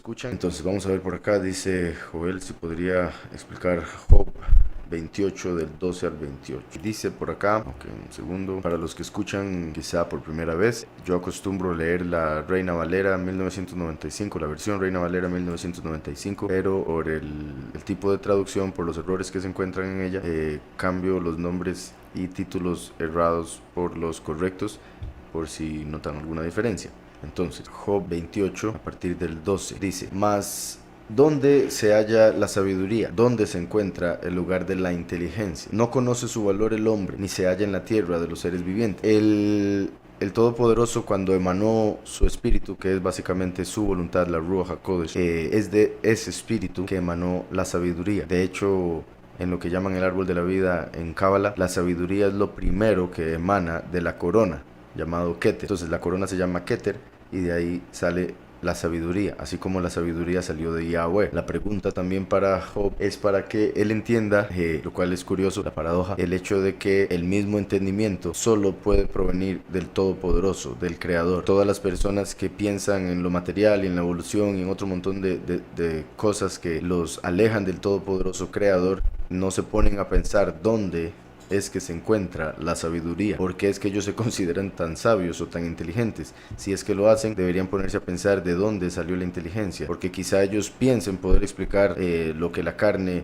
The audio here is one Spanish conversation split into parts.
Escuchan. Entonces vamos a ver por acá, dice Joel, si podría explicar Job 28 del 12 al 28. Dice por acá, ok, un segundo, para los que escuchan quizá por primera vez, yo acostumbro leer la Reina Valera 1995, la versión Reina Valera 1995, pero por el tipo de traducción, por los errores que se encuentran en ella, cambio los nombres y títulos errados por los correctos, por si notan alguna diferencia. Entonces, Job 28, a partir del 12, dice, mas ¿dónde se halla la sabiduría? ¿Dónde se encuentra el lugar de la inteligencia? No conoce su valor el hombre, ni se halla en la tierra de los seres vivientes. El Todopoderoso, cuando emanó su espíritu, que es básicamente su voluntad, la Ruach HaKodesh, es de ese espíritu que emanó la sabiduría. De hecho, en lo que llaman el árbol de la vida en Cábala, la sabiduría es lo primero que emana de la corona, llamado Keter. Entonces la corona se llama Keter y de ahí sale la sabiduría, así como la sabiduría salió de Yahweh. La pregunta también para Job es para que él entienda, lo cual es curioso, la paradoja, el hecho de que el mismo entendimiento solo puede provenir del Todopoderoso, del Creador. Todas las personas que piensan en lo material y en la evolución y en otro montón de cosas que los alejan del Todopoderoso Creador, no se ponen a pensar dónde es que se encuentra la sabiduría. ¿Por qué es que ellos se consideran tan sabios o tan inteligentes? Si es que lo hacen, deberían ponerse a pensar de dónde salió la inteligencia, porque quizá ellos piensen poder explicar lo que la carne,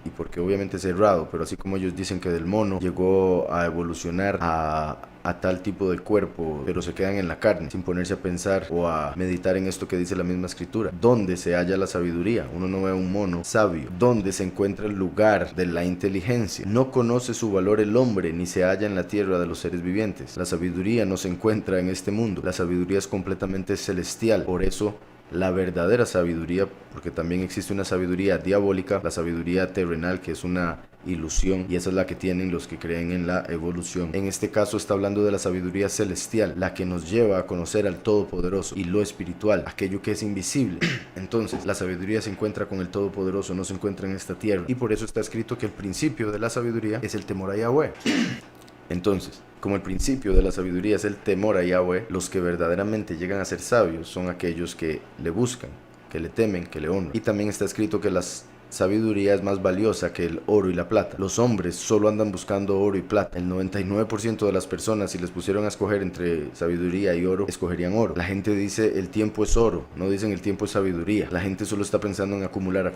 y porque obviamente es errado, pero así como ellos dicen que del mono llegó a evolucionar a tal tipo de cuerpo, pero se quedan en la carne, sin ponerse a pensar o a meditar en esto que dice la misma escritura. ¿Dónde se halla la sabiduría? Uno no ve a un mono sabio. ¿Dónde se encuentra el lugar de la inteligencia? No conoce su valor el hombre, ni se halla en la tierra de los seres vivientes. La sabiduría no se encuentra en este mundo. La sabiduría es completamente celestial. Por eso la verdadera sabiduría, porque también existe una sabiduría diabólica, la sabiduría terrenal, que es una ilusión, y esa es la que tienen los que creen en la evolución. En este caso está hablando de la sabiduría celestial, la que nos lleva a conocer al Todopoderoso, y lo espiritual, aquello que es invisible. Entonces la sabiduría se encuentra con el Todopoderoso, no se encuentra en esta tierra, y por eso está escrito que el principio de la sabiduría es el temor a Yahweh. Entonces, como el principio de la sabiduría es el temor a Yahweh, los que verdaderamente llegan a ser sabios son aquellos que le buscan, que le temen, que le honran. Y también está escrito que la sabiduría es más valiosa que el oro y la plata. Los hombres solo andan buscando oro y plata. El 99% de las personas, si les pusieron a escoger entre sabiduría y oro, escogerían oro. La gente dice el tiempo es oro, no dicen el tiempo es sabiduría. La gente solo está pensando en acumular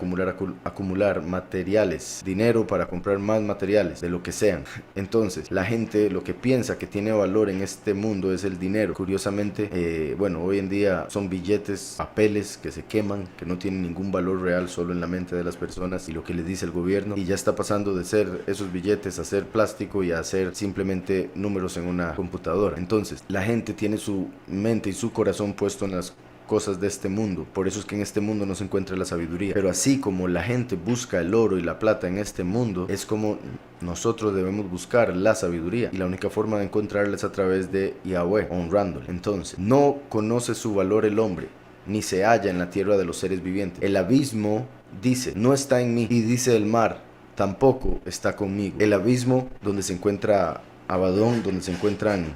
materiales, dinero para comprar más materiales, de lo que sean. Entonces, la gente lo que piensa que tiene valor en este mundo es el dinero. Curiosamente, hoy en día son billetes, papeles que se queman, que no tienen ningún valor real, solo en la mente de las personas y lo que les dice el gobierno, y ya está pasando de ser esos billetes a ser plástico y a ser simplemente números en una computadora. Entonces, la gente tiene su mente y su corazón puesto en las cosas de este mundo. Por eso es que en este mundo no se encuentra la sabiduría. Pero así como la gente busca el oro y la plata en este mundo, es como nosotros debemos buscar la sabiduría. Y la única forma de encontrarla es a través de Yahweh, honrándole. Entonces, no conoce su valor el hombre, ni se halla en la tierra de los seres vivientes. El abismo dice, no está en mí, y dice el mar, tampoco está conmigo. El abismo donde se encuentra Abadón, donde se encuentran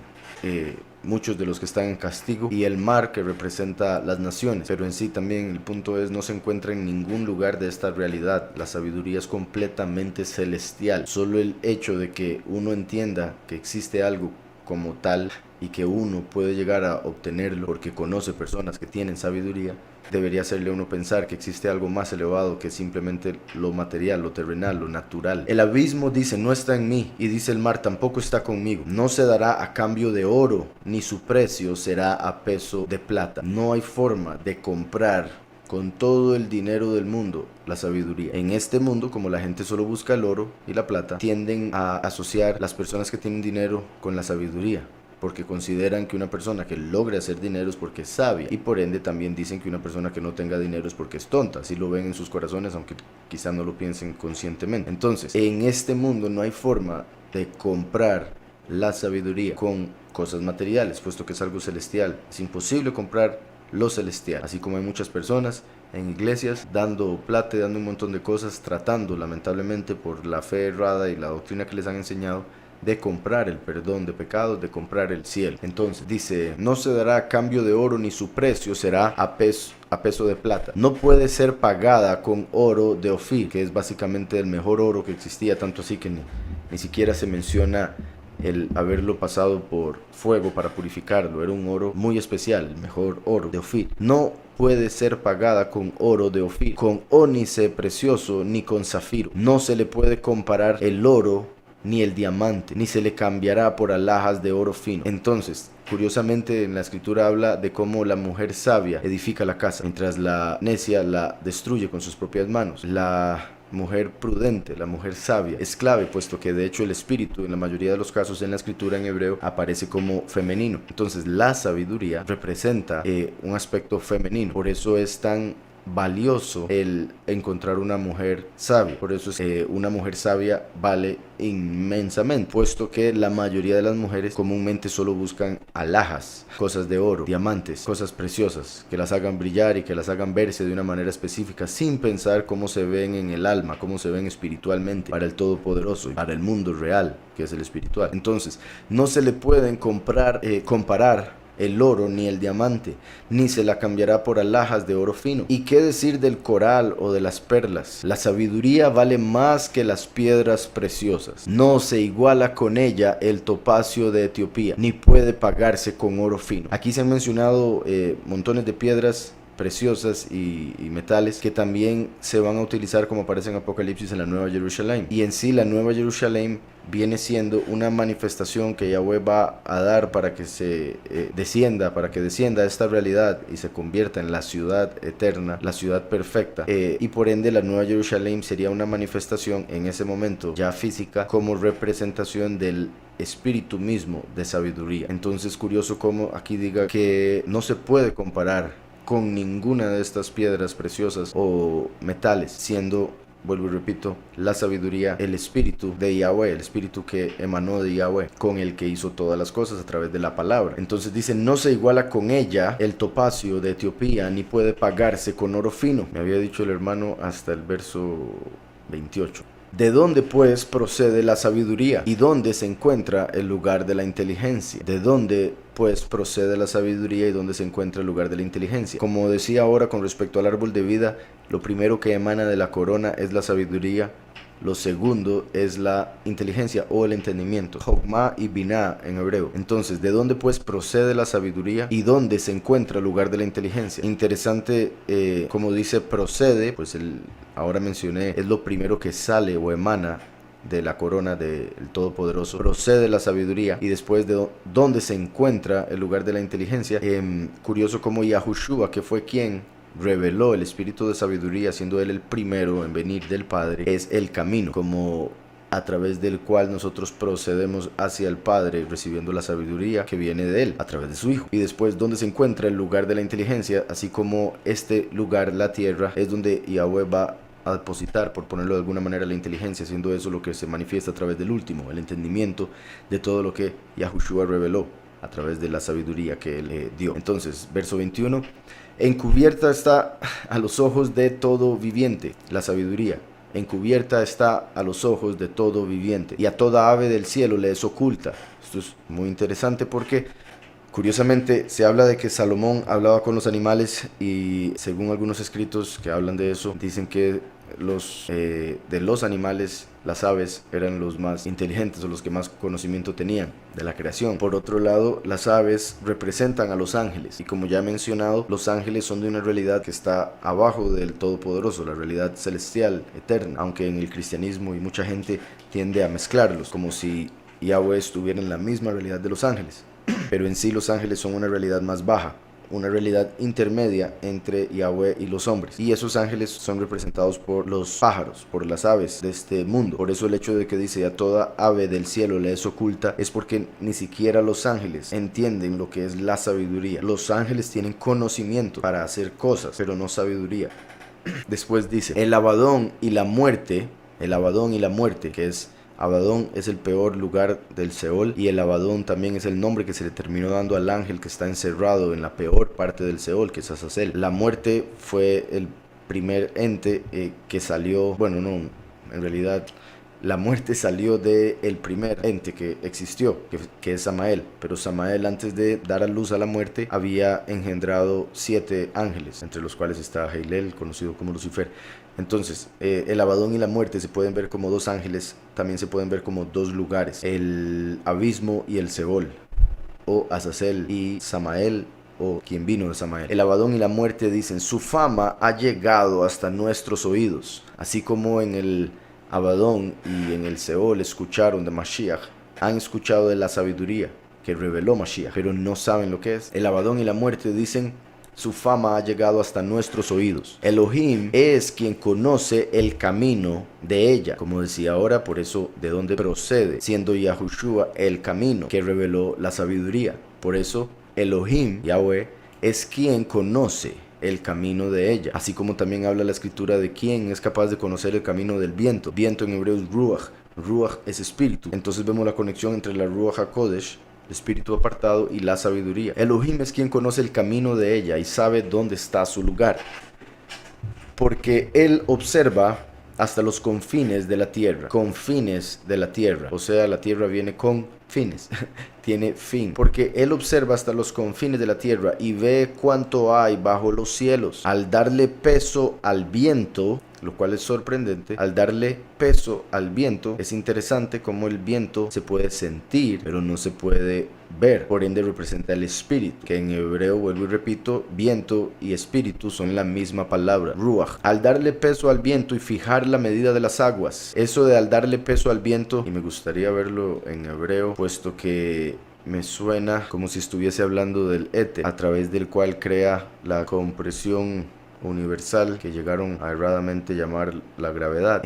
muchos de los que están en castigo, y el mar que representa las naciones. Pero en sí también el punto es, no se encuentra en ningún lugar de esta realidad. La sabiduría es completamente celestial. Solo el hecho de que uno entienda que existe algo como tal y que uno puede llegar a obtenerlo porque conoce personas que tienen sabiduría, debería hacerle a uno pensar que existe algo más elevado que simplemente lo material, lo terrenal, lo natural. El abismo dice, no está en mí, y dice el mar, tampoco está conmigo. No se dará a cambio de oro, ni su precio será a peso de plata. No hay forma de comprar con todo el dinero del mundo la sabiduría. En este mundo, como la gente solo busca el oro y la plata, tienden a asociar las personas que tienen dinero con la sabiduría, porque consideran que una persona que logre hacer dinero es porque es sabia, y por ende también dicen que una persona que no tenga dinero es porque es tonta. Así lo ven en sus corazones, aunque quizá no lo piensen conscientemente. Entonces, en este mundo no hay forma de comprar la sabiduría con cosas materiales, puesto que es algo celestial. Es imposible comprar lo celestial. Así como hay muchas personas en iglesias dando plata y dando un montón de cosas, tratando lamentablemente por la fe errada y la doctrina que les han enseñado de comprar el perdón de pecados, de comprar el cielo. Entonces dice, no se dará a cambio de oro, ni su precio será a peso de plata. No puede ser pagada con oro de Ofir, que es básicamente el mejor oro que existía, tanto así que ni siquiera se menciona el haberlo pasado por fuego para purificarlo. Era un oro muy especial, el mejor oro de Ofir. No puede ser pagada con oro de Ofir, con ónice precioso, ni con zafiro. No se le puede comparar el oro ni el diamante, ni se le cambiará por alhajas de oro fino. Entonces, curiosamente en la escritura habla de cómo la mujer sabia edifica la casa, mientras la necia la destruye con sus propias manos. La mujer prudente, la mujer sabia, es clave, puesto que de hecho el espíritu en la mayoría de los casos en la escritura en hebreo aparece como femenino. Entonces la sabiduría representa un aspecto femenino, por eso es tan valioso el encontrar una mujer sabia. Por eso es una mujer sabia vale inmensamente, puesto que la mayoría de las mujeres comúnmente solo buscan alhajas, cosas de oro, diamantes, cosas preciosas que las hagan brillar y que las hagan verse de una manera específica, sin pensar cómo se ven en el alma, cómo se ven espiritualmente para el Todopoderoso y para el mundo real que es el espiritual. Entonces no se le pueden comparar el oro ni el diamante, ni se la cambiará por alhajas de oro fino. ¿Y qué decir del coral o de las perlas? La sabiduría vale más que las piedras preciosas. No se iguala con ella el topacio de Etiopía, ni puede pagarse con oro fino. Aquí se han mencionado montones de piedras preciosas y metales que también se van a utilizar, como aparece en Apocalipsis, en la Nueva Jerusalén. Y en sí la Nueva Jerusalén viene siendo una manifestación que Yahweh va a dar para que se descienda esta realidad y se convierta en la ciudad eterna, la ciudad perfecta, y por ende la Nueva Jerusalén sería una manifestación en ese momento ya física, como representación del espíritu mismo de sabiduría. Entonces, curioso como aquí diga que no se puede comparar con ninguna de estas piedras preciosas o metales, siendo, vuelvo y repito, la sabiduría, el espíritu de Yahweh, el espíritu que emanó de Yahweh, con el que hizo todas las cosas a través de la palabra. Entonces dice, no se iguala con ella el topacio de Etiopía, ni puede pagarse con oro fino. Me había dicho el hermano hasta el verso 28. ¿De dónde pues procede la sabiduría? ¿Y dónde se encuentra el lugar de la inteligencia? ¿De dónde pues procede la sabiduría y dónde se encuentra el lugar de la inteligencia? Como decía ahora con respecto al árbol de vida, lo primero que emana de la corona es la sabiduría. Lo segundo es la inteligencia o el entendimiento, Jokmah y Binah en hebreo. Entonces, ¿de dónde pues procede la sabiduría y dónde se encuentra el lugar de la inteligencia? Interesante, como dice procede, pues ahora mencioné, es lo primero que sale o emana de la corona del Todopoderoso. Procede la sabiduría y después de dónde se encuentra el lugar de la inteligencia. Curioso como Yahushua, que fue quien reveló el espíritu de sabiduría, siendo él el primero en venir del Padre, es el camino, como a través del cual nosotros procedemos hacia el Padre, recibiendo la sabiduría que viene de él, a través de su Hijo. Y después, donde se encuentra el lugar de la inteligencia, así como este lugar, la tierra, es donde Yahweh va a depositar, por ponerlo de alguna manera, la inteligencia, siendo eso lo que se manifiesta a través del último, el entendimiento de todo lo que Yahushua reveló a través de la sabiduría que él dio. Entonces, verso 21, encubierta está a los ojos de todo viviente, la sabiduría. Encubierta está a los ojos de todo viviente, y a toda ave del cielo le es oculta. Esto es muy interesante porque, curiosamente, se habla de que Salomón hablaba con los animales, y según algunos escritos que hablan de eso, dicen que de los animales, las aves eran los más inteligentes o los que más conocimiento tenían de la creación. Por otro lado, las aves representan a los ángeles, y como ya he mencionado, los ángeles son de una realidad que está abajo del Todopoderoso, la realidad celestial, eterna, aunque en el cristianismo y mucha gente tiende a mezclarlos, como si Yahweh estuviera en la misma realidad de los ángeles. Pero en sí los ángeles son una realidad más baja, una realidad intermedia entre Yahweh y los hombres, y esos ángeles son representados por los pájaros, por las aves de este mundo. Por eso el hecho de que dice a toda ave del cielo le es oculta, es porque ni siquiera los ángeles entienden lo que es la sabiduría. Los ángeles tienen conocimiento para hacer cosas, pero no sabiduría. Después dice, el Abadón y la muerte, que es Abadón es el peor lugar del Seol, y el Abadón también es el nombre que se le terminó dando al ángel que está encerrado en la peor parte del Seol, que es Azazel. La muerte fue el primer ente que salió, bueno, no, en realidad La muerte salió de el primer ente que existió, que es Samael. Pero Samael, antes de dar a luz a la muerte, había engendrado 7 ángeles, entre los cuales está Heilel, conocido como Lucifer. Entonces, el Abadón y la muerte se pueden ver como 2 ángeles, también se pueden ver como 2 lugares, el abismo y el Seol, o Azazel y Samael, o quien vino de Samael. El Abadón y la muerte dicen: su fama ha llegado hasta nuestros oídos. Así como en el Abadón y en el Seol escucharon de Mashiach, han escuchado de la sabiduría que reveló Mashiach, pero no saben lo que es. El Abadón y la muerte dicen: su fama ha llegado hasta nuestros oídos. Elohim es quien conoce el camino de ella, como decía ahora, por eso de dónde procede, siendo Yahushua el camino que reveló la sabiduría. Por eso Elohim, Yahweh, es quien conoce el camino de ella, así como también habla la escritura de quién es capaz de conocer el camino del viento. Viento en hebreo es Ruach, Ruach es espíritu. Entonces vemos la conexión entre la Ruach HaKodesh, espíritu apartado, y la sabiduría. Elohim es quien conoce el camino de ella y sabe dónde está su lugar, porque él observa hasta los confines de la tierra. Confines de la tierra, o sea, la tierra viene con fines, tiene fin, porque él observa hasta los confines de la tierra y ve cuánto hay bajo los cielos. Al darle peso al viento, lo cual es sorprendente, al darle peso al viento, es interesante cómo el viento se puede sentir, pero no se puede ver. Por ende representa el espíritu, que en hebreo, vuelvo y repito, viento y espíritu son la misma palabra, ruach. Al darle peso al viento y fijar la medida de las aguas, eso de al darle peso al viento, y me gustaría verlo en hebreo, puesto que me suena como si estuviese hablando del éter, a través del cual crea la compresión universal que llegaron a erradamente llamar la gravedad,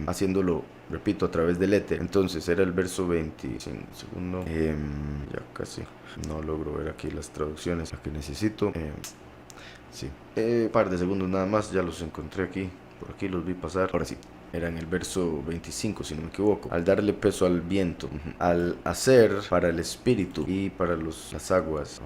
haciéndolo, repito, a través del éter. Entonces era el verso 25, segundo, ya casi no logro ver aquí las traducciones que necesito, sí, par de segundos nada más, ya los encontré aquí, por aquí los vi pasar. Ahora sí, era en el verso 25 si no me equivoco. Al darle peso al viento, al hacer para el espíritu y para las aguas,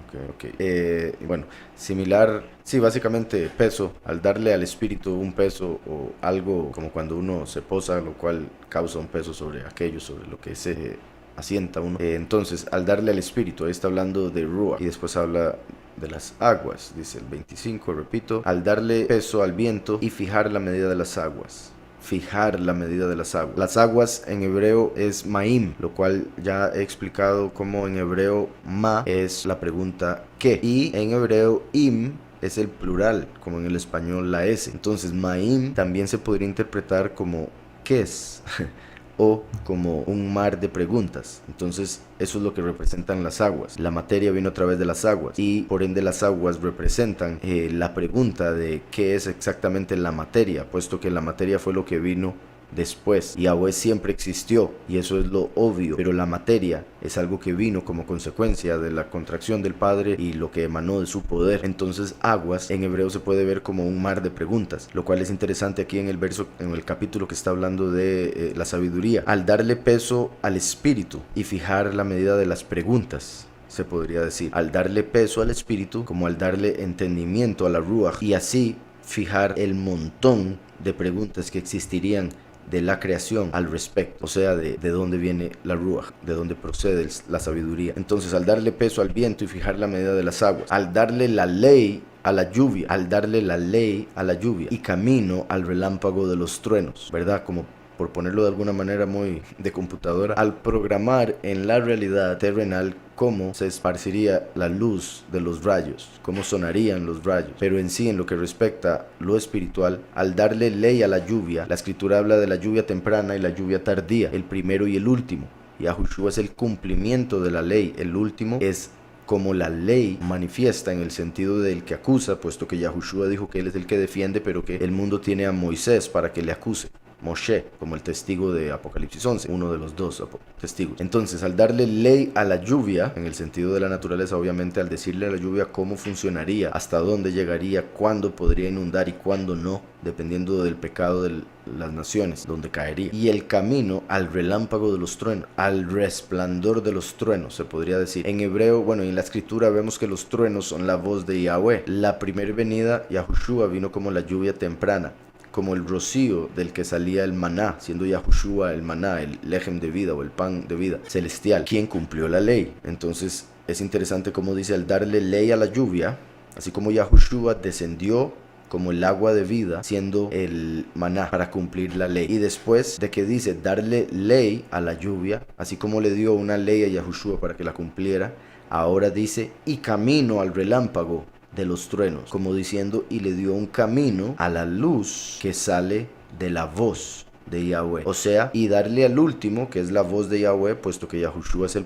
bueno, similar, sí, básicamente peso, al darle al espíritu un peso o algo, como cuando uno se posa, lo cual causa un peso sobre aquello, sobre lo que se asienta uno. Entonces, al darle al espíritu, ahí está hablando de Ruach, y después habla de las aguas, dice el 25, repito, al darle peso al viento y fijar la medida de las aguas. Fijar la medida de las aguas. Las aguas en hebreo es ma'im, lo cual ya he explicado cómo en hebreo ma es la pregunta ¿qué? Y en hebreo im es el plural, como en el español la S. Entonces ma'im también se podría interpretar como ¿qué es? O como un mar de preguntas. Entonces eso es lo que representan las aguas. La materia vino a través de las aguas y por ende las aguas representan la pregunta de qué es exactamente la materia, puesto que la materia fue lo que vino después. Yahweh siempre existió y eso es lo obvio, pero la materia es algo que vino como consecuencia de la contracción del Padre y lo que emanó de su poder. Entonces aguas en hebreo se puede ver como un mar de preguntas, lo cual es interesante aquí en el verso, en el capítulo que está hablando de la sabiduría. Al darle peso al espíritu y fijar la medida de las preguntas, se podría decir, al darle peso al espíritu como al darle entendimiento a la ruach, y así fijar el montón de preguntas que existirían de la creación al respecto, o sea, de dónde viene la ruach, de dónde procede la sabiduría. Entonces, al darle peso al viento y fijar la medida de las aguas, al darle la ley a la lluvia, al darle la ley a la lluvia y camino al relámpago de los truenos, ¿verdad? Como por ponerlo de alguna manera muy de computadora, al programar en la realidad terrenal cómo se esparciría la luz de los rayos, cómo sonarían los rayos. Pero en sí, en lo que respecta a lo espiritual, al darle ley a la lluvia, la escritura habla de la lluvia temprana y la lluvia tardía, el primero y el último. Yahushua es el cumplimiento de la ley, el último es como la ley manifiesta en el sentido del que acusa, puesto que Yahushua dijo que él es el que defiende, pero que el mundo tiene a Moisés para que le acuse. Moshe, como el testigo de Apocalipsis 11, uno de los 2 testigos. Entonces, al darle ley a la lluvia, en el sentido de la naturaleza, obviamente, al decirle a la lluvia cómo funcionaría, hasta dónde llegaría, cuándo podría inundar y cuándo no, dependiendo del pecado de las naciones, donde caería. Y el camino al relámpago de los truenos, al resplandor de los truenos, se podría decir. En hebreo, bueno, en la escritura vemos que los truenos son la voz de Yahweh. La primera venida, Yahushua, vino como la lluvia temprana, como el rocío del que salía el maná, siendo Yahushua el maná, el lejem de vida o el pan de vida celestial, quien cumplió la ley. Entonces es interesante como dice, al darle ley a la lluvia, así como Yahushua descendió como el agua de vida, siendo el maná para cumplir la ley. Y después de que dice darle ley a la lluvia, así como le dio una ley a Yahushua para que la cumpliera, ahora dice y camino al relámpago de los truenos, como diciendo y le dio un camino a la luz que sale de la voz de Yahweh. O sea, y darle al último, que es la voz de Yahweh, puesto que Yahushua es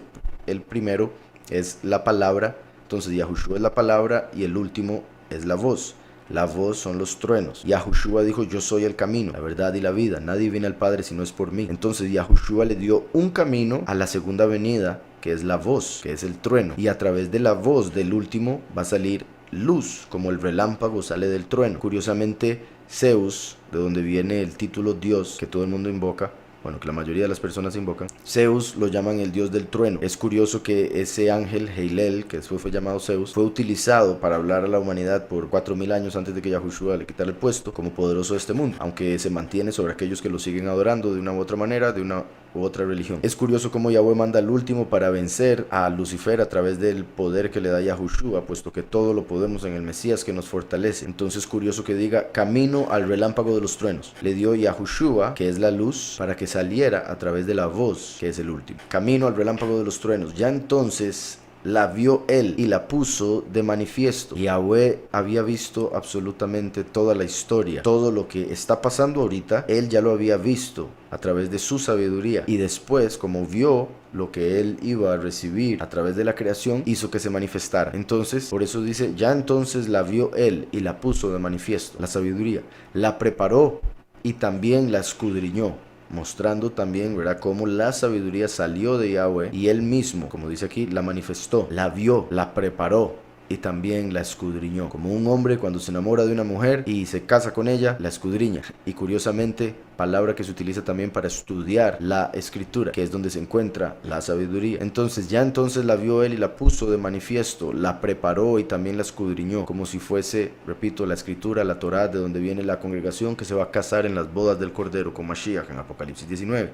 el primero, es la palabra. Entonces Yahushua es la palabra y el último es la voz. La voz son los truenos. Yahushua dijo, yo soy el camino, la verdad y la vida. Nadie viene al Padre si no es por mí. Entonces Yahushua le dio un camino a la segunda venida, que es la voz, que es el trueno. Y a través de la voz del último va a salir luz, como el relámpago sale del trueno. Curiosamente, Zeus, de donde viene el título Dios, que todo el mundo invoca, bueno, que la mayoría de las personas invocan, Zeus lo llaman el dios del trueno. Es curioso que ese ángel, Heilel, que después fue llamado Zeus, fue utilizado para hablar a la humanidad por 4000 años antes de que Yahushua le quitara el puesto como poderoso de este mundo, aunque se mantiene sobre aquellos que lo siguen adorando de una u otra manera, de una u otra religión. Es curioso cómo Yahweh manda al último para vencer a Lucifer a través del poder que le da Yahushua, puesto que todo lo podemos en el Mesías que nos fortalece. Entonces curioso que diga camino al relámpago de los truenos. Le dio Yahushua, que es la luz, para que saliera a través de la voz, que es el último. Camino al relámpago de los truenos. Ya entonces la vio él y la puso de manifiesto. Yahweh había visto absolutamente toda la historia. Todo lo que está pasando ahorita, él ya lo había visto a través de su sabiduría. Y después, como vio lo que él iba a recibir a través de la creación, hizo que se manifestara. Entonces, por eso dice, ya entonces la vio él y la puso de manifiesto. La sabiduría. La preparó y también la escudriñó, mostrando también, ¿verdad?, cómo la sabiduría salió de Yahweh y él mismo, como dice aquí, la manifestó, la vio, la preparó y también la escudriñó. Como un hombre cuando se enamora de una mujer y se casa con ella, la escudriña. Y curiosamente, palabra que se utiliza también para estudiar la escritura, que es donde se encuentra la sabiduría. Entonces, ya entonces la vio él y la puso de manifiesto, la preparó y también la escudriñó, como si fuese, repito, la escritura, la Torá, de donde viene la congregación que se va a casar en las bodas del Cordero con Mashiach en Apocalipsis 19.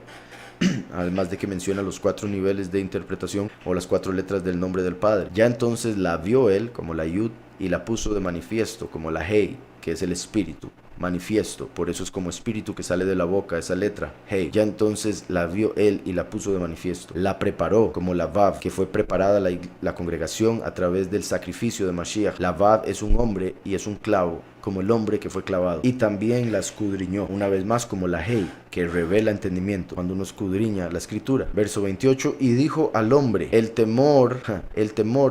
Además de que menciona los 4 niveles de interpretación o las 4 letras del nombre del Padre. Ya entonces la vio él como la Yud y la puso de manifiesto como la Hei, que es el espíritu. Manifiesto, por eso es como espíritu que sale de la boca, esa letra, Hei. Ya entonces la vio él y la puso de manifiesto. La preparó como la Vav, que fue preparada la congregación a través del sacrificio de Mashiach. La Vav es un hombre y es un clavo, como el hombre que fue clavado. Y también la escudriñó, una vez más como la Hei, que revela entendimiento, cuando uno escudriña la escritura. Verso 28, y dijo al hombre, el temor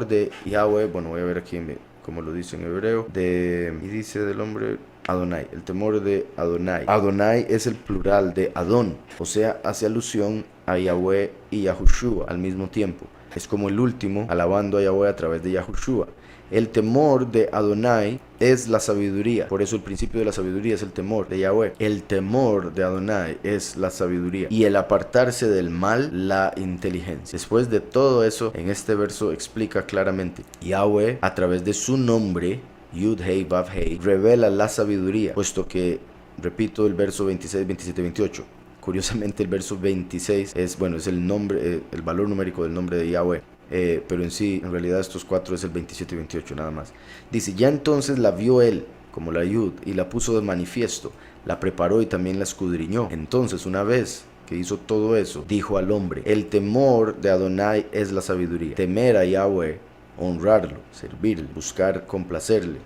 de Yahweh, bueno, voy a ver aquí como lo dice en hebreo, y dice del hombre Adonai, el temor de Adonai. Adonai es el plural de Adón, o sea, hace alusión a Yahweh y Yahushua al mismo tiempo. Es como el último alabando a Yahweh a través de Yahushua. El temor de Adonai es la sabiduría. Por eso el principio de la sabiduría es el temor de Yahweh. El temor de Adonai es la sabiduría. Y el apartarse del mal, la inteligencia. Después de todo eso, en este verso explica claramente. Yahweh, a través de su nombre, Yud Hei Vav Hei, revela la sabiduría. Puesto que, repito, el verso 26, 27, 28. Curiosamente el verso 26 es el nombre, el valor numérico del nombre de Yahweh. Pero en sí, en realidad estos 4 es el 27 y 28 nada más. Dice, ya entonces la vio él como la Yud y la puso de manifiesto, la preparó y también la escudriñó. Entonces, una vez que hizo todo eso, dijo al hombre, el temor de Adonai es la sabiduría. Temer a Yahweh, honrarlo, servirle, buscar complacerle,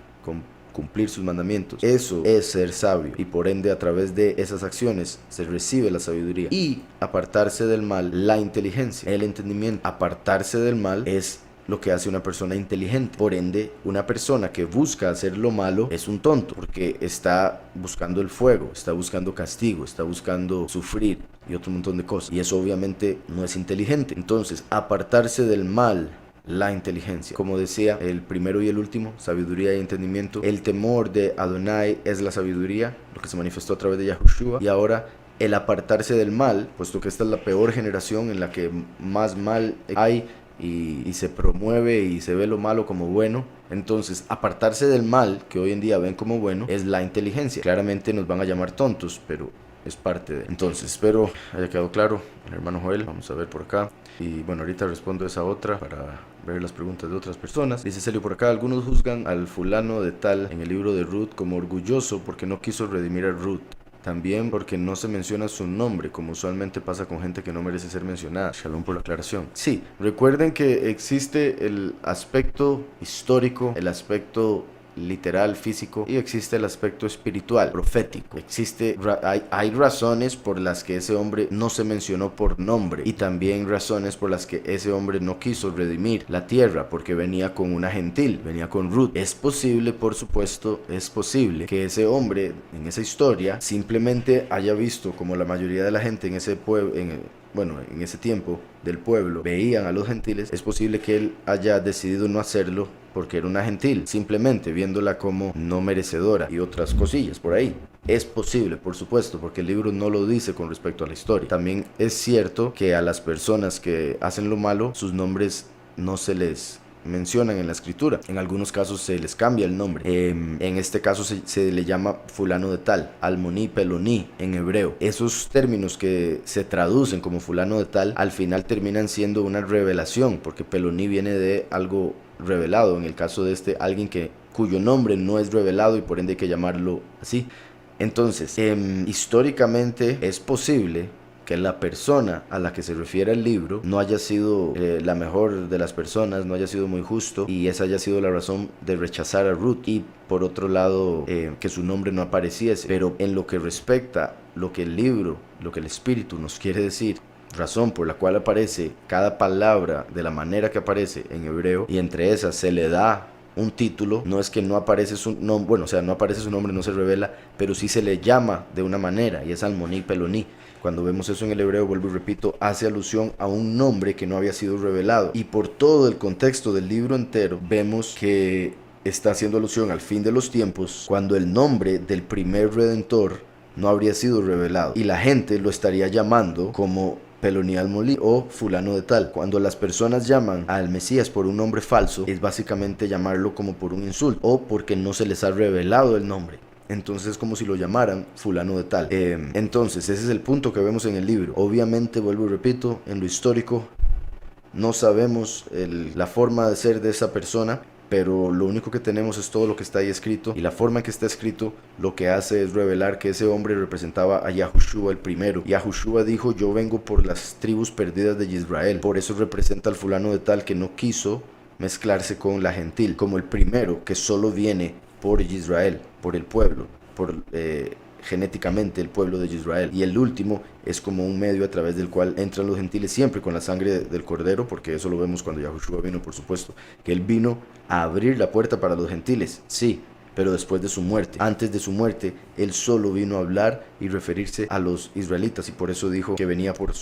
cumplir sus mandamientos. Eso es ser sabio y por ende a través de esas acciones se recibe la sabiduría. Y apartarse del mal, la inteligencia, el entendimiento. Apartarse del mal es lo que hace una persona inteligente. Por ende, una persona que busca hacer lo malo es un tonto, porque está buscando el fuego, está buscando castigo, está buscando sufrir y otro montón de cosas. Y eso obviamente no es inteligente. Entonces, apartarse del mal, la inteligencia. Como decía, el primero y el último, sabiduría y entendimiento. El temor de Adonai es la sabiduría, lo que se manifestó a través de Yahushua. Y ahora, el apartarse del mal, puesto que esta es la peor generación en la que más mal hay, y se promueve y se ve lo malo como bueno. Entonces, apartarse del mal, que hoy en día ven como bueno, es la inteligencia. Claramente nos van a llamar tontos, pero es parte de... Entonces, espero haya quedado claro, el hermano Joel. Vamos a ver por acá. Y bueno, ahorita respondo esa otra para ver las preguntas de otras personas. Dice Celio por acá: algunos juzgan al fulano de tal en el libro de Ruth como orgulloso porque no quiso redimir a Ruth. También porque no se menciona su nombre, como usualmente pasa con gente que no merece ser mencionada. Shalom por la aclaración. Sí, recuerden que existe el aspecto histórico, el aspecto literal, físico, y existe el aspecto espiritual, profético. Hay razones por las que ese hombre no se mencionó por nombre, y también razones por las que ese hombre no quiso redimir la tierra, porque venía con una gentil, venía con Ruth. Es posible, por supuesto, es posible que ese hombre en esa historia simplemente haya visto, como la mayoría de la gente en ese pueblo, en ese tiempo del pueblo, veían a los gentiles. Es posible que él haya decidido no hacerlo porque era una gentil, simplemente viéndola como no merecedora y otras cosillas por ahí. Es posible, por supuesto, porque el libro no lo dice con respecto a la historia. También es cierto que a las personas que hacen lo malo, sus nombres no se les mencionan en la escritura. En algunos casos se les cambia el nombre. En este caso se le llama fulano de tal, almoní, peloní en hebreo. Esos términos que se traducen como fulano de tal, al final terminan siendo una revelación, porque peloní viene de algo revelado. En el caso de alguien cuyo nombre no es revelado y por ende hay que llamarlo así. Entonces, históricamente es posible que la persona a la que se refiere el libro no haya sido la mejor de las personas, no haya sido muy justo, y esa haya sido la razón de rechazar a Ruth, y por otro lado que su nombre no apareciese. Pero en lo que respecta lo que el libro, lo que el espíritu nos quiere decir, razón por la cual aparece cada palabra de la manera que aparece en hebreo, y entre esas se le da un título, no es que no aparece su nombre, no aparece su nombre, no se revela, pero sí se le llama de una manera, y es almoní, peloní. Cuando vemos eso en el hebreo, vuelvo y repito, hace alusión a un nombre que no había sido revelado. Y por todo el contexto del libro entero, vemos que está haciendo alusión al fin de los tiempos, cuando el nombre del primer redentor no habría sido revelado, y la gente lo estaría llamando como Peloní Almolí o fulano de tal. Cuando las personas llaman al Mesías por un nombre falso, es básicamente llamarlo como por un insulto, o porque no se les ha revelado el nombre. Entonces es como si lo llamaran fulano de tal. Entonces ese es el punto que vemos en el libro. Obviamente, vuelvo y repito, en lo histórico no sabemos la forma de ser de esa persona, pero lo único que tenemos es todo lo que está ahí escrito, y la forma en que está escrito lo que hace es revelar que ese hombre representaba a Yahushua el primero. Yahushua dijo: yo vengo por las tribus perdidas de Israel. Por eso representa al fulano de tal que no quiso mezclarse con la gentil, como el primero que solo viene por Israel, por el pueblo, genéticamente el pueblo de Israel, y el último es como un medio a través del cual entran los gentiles, siempre con la sangre del cordero, porque eso lo vemos cuando Yahushua vino, por supuesto, que él vino a abrir la puerta para los gentiles, sí, pero después de su muerte. Antes de su muerte, él solo vino a hablar y referirse a los israelitas, y por eso dijo que venía por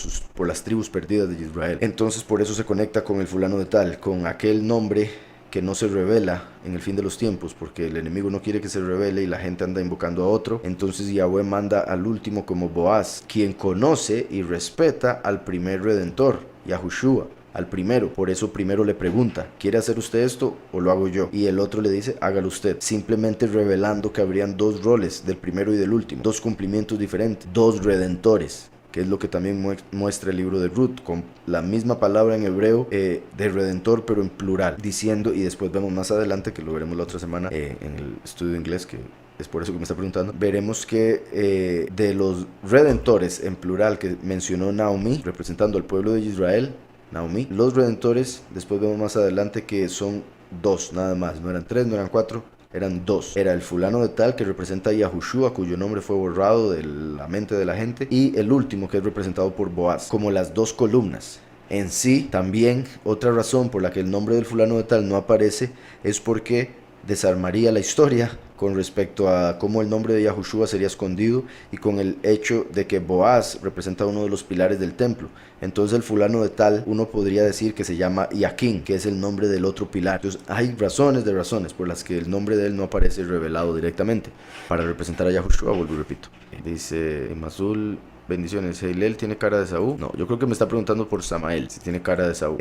las tribus perdidas de Israel. Entonces por eso se conecta con el fulano de tal, con aquel nombre que no se revela en el fin de los tiempos, porque el enemigo no quiere que se revele y la gente anda invocando a otro. Entonces Yahweh manda al último como Boaz, quien conoce y respeta al primer redentor, Yahushua, al primero. Por eso primero le pregunta: ¿quiere hacer usted esto o lo hago yo? Y el otro le dice: hágalo usted, simplemente revelando que habrían dos roles, del primero y del último, dos cumplimientos diferentes, dos redentores, que es lo que también muestra el libro de Ruth, con la misma palabra en hebreo de redentor, pero en plural, diciendo, y después vemos más adelante, que lo veremos la otra semana en el estudio de inglés, que es por eso que me está preguntando, veremos que de los redentores en plural que mencionó Naomi, representando al pueblo de Israel, Naomi, los redentores, después vemos más adelante que son dos nada más, no eran tres, no eran cuatro, eran dos. Era el fulano de tal, que representa a Yahushua, cuyo nombre fue borrado de la mente de la gente, y el último, que es representado por Boaz, como las dos columnas. En sí, también otra razón por la que el nombre del fulano de tal no aparece es porque desarmaría la historia con respecto a cómo el nombre de Yahushua sería escondido, y con el hecho de que Boaz representa uno de los pilares del templo. Entonces el fulano de tal, uno podría decir que se llama Yaquín, que es el nombre del otro pilar. Entonces hay razones por las que el nombre de él no aparece revelado directamente para representar a Yahushua. Vuelvo y repito, dice Mazul bendiciones. Heilel tiene cara de Esaú. No, yo creo que me está preguntando por Samael, si tiene cara de Esaú.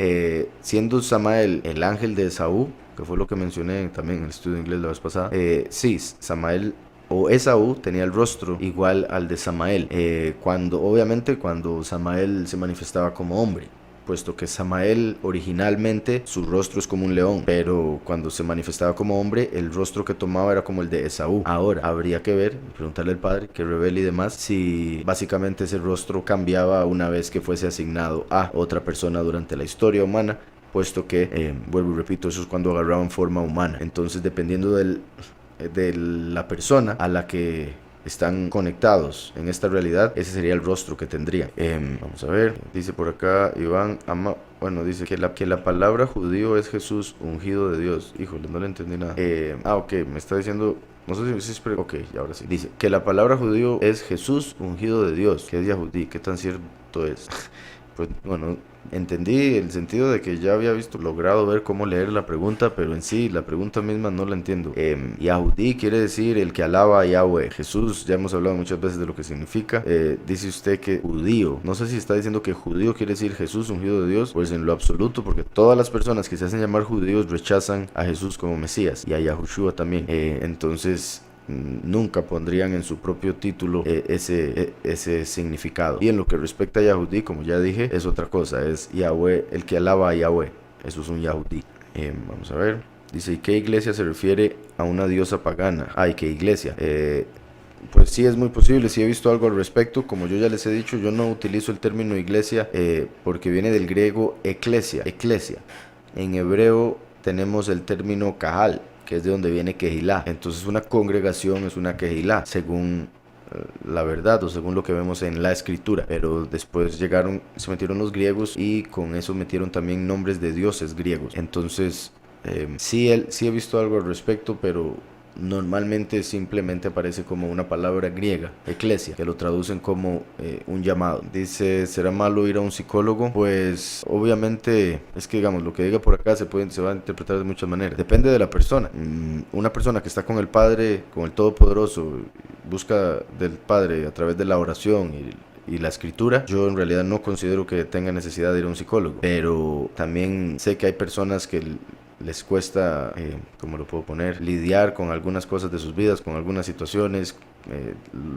Siendo Samael el ángel de Esaú, que fue lo que mencioné también en el estudio de inglés la vez pasada, sí, Samael o Esaú tenía el rostro igual al de Samael, obviamente cuando Samael se manifestaba como hombre, puesto que Samael originalmente su rostro es como un león, pero cuando se manifestaba como hombre el rostro que tomaba era como el de Esaú. Ahora habría que ver, preguntarle al padre que revele y demás, si básicamente ese rostro cambiaba una vez que fuese asignado a otra persona durante la historia humana, puesto que, vuelvo y repito, eso es cuando agarraban forma humana. Entonces, dependiendo de la persona a la que están conectados en esta realidad, ese sería el rostro que tendría. Vamos a ver, dice por acá Iván bueno, dice que la palabra judío es Jesús, ungido de Dios. Híjole, no le entendí nada. Ok, me está diciendo, no sé si es ok, ahora sí. Dice que la palabra judío es Jesús, ungido de Dios. ¿Qué es Yahudí? ¿Qué tan cierto es? Pues bueno, entendí el sentido de que ya había logrado ver cómo leer la pregunta, pero en sí la pregunta misma no la entiendo. Yahudí quiere decir el que alaba a Yahweh. Jesús, ya hemos hablado muchas veces de lo que significa. Dice usted que judío, no sé si está diciendo que judío quiere decir Jesús ungido de Dios, pues en lo absoluto, porque todas las personas que se hacen llamar judíos rechazan a Jesús como Mesías y a Yahushua también. Entonces nunca pondrían en su propio título ese significado. Y en lo que respecta a Yahudí, como ya dije, es otra cosa, es Yahweh, el que alaba a Yahweh. Eso es un Yahudí. Vamos a ver. Dice, ¿y qué iglesia se refiere a una diosa pagana? Ay, ¿qué iglesia? Pues sí, es muy posible, sí he visto algo al respecto. Como yo ya les he dicho, yo no utilizo el término iglesia porque viene del griego eclesia. En hebreo tenemos el término kahal, que es de donde viene Kehilá. Entonces una congregación es una Kehilá, según la verdad o según lo que vemos en la escritura. Pero después se metieron los griegos y con eso metieron también nombres de dioses griegos. Entonces sí he visto algo al respecto, pero normalmente simplemente aparece como una palabra griega, eclesia, que lo traducen como un llamado. Dice, ¿será malo ir a un psicólogo? Pues obviamente es que, digamos, lo que diga por acá se va a interpretar de muchas maneras, depende de la persona. Una persona que está con el Padre, con el Todopoderoso, busca del Padre a través de la oración y la escritura, yo en realidad no considero que tenga necesidad de ir a un psicólogo, pero también sé que hay personas que les cuesta, ¿cómo lo puedo poner?, lidiar con algunas cosas de sus vidas, con algunas situaciones,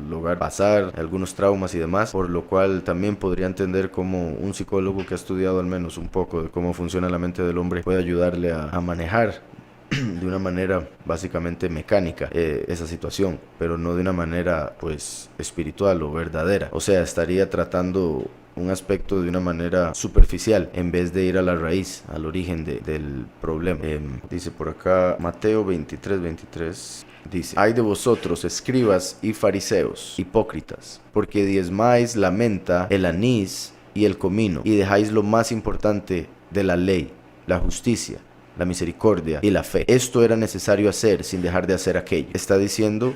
lograr pasar algunos traumas y demás, por lo cual también podría entender cómo un psicólogo que ha estudiado al menos un poco de cómo funciona la mente del hombre puede ayudarle a manejar de una manera básicamente mecánica esa situación, pero no de una manera pues espiritual o verdadera. O sea, estaría tratando un aspecto de una manera superficial en vez de ir a la raíz, al origen del problema. Dice por acá Mateo 23:23. Dice, ay de vosotros, escribas y fariseos, hipócritas, porque diezmáis la menta, el anís y el comino, y dejáis lo más importante de la ley, la justicia, la misericordia y la fe. Esto era necesario hacer sin dejar de hacer aquello. Está diciendo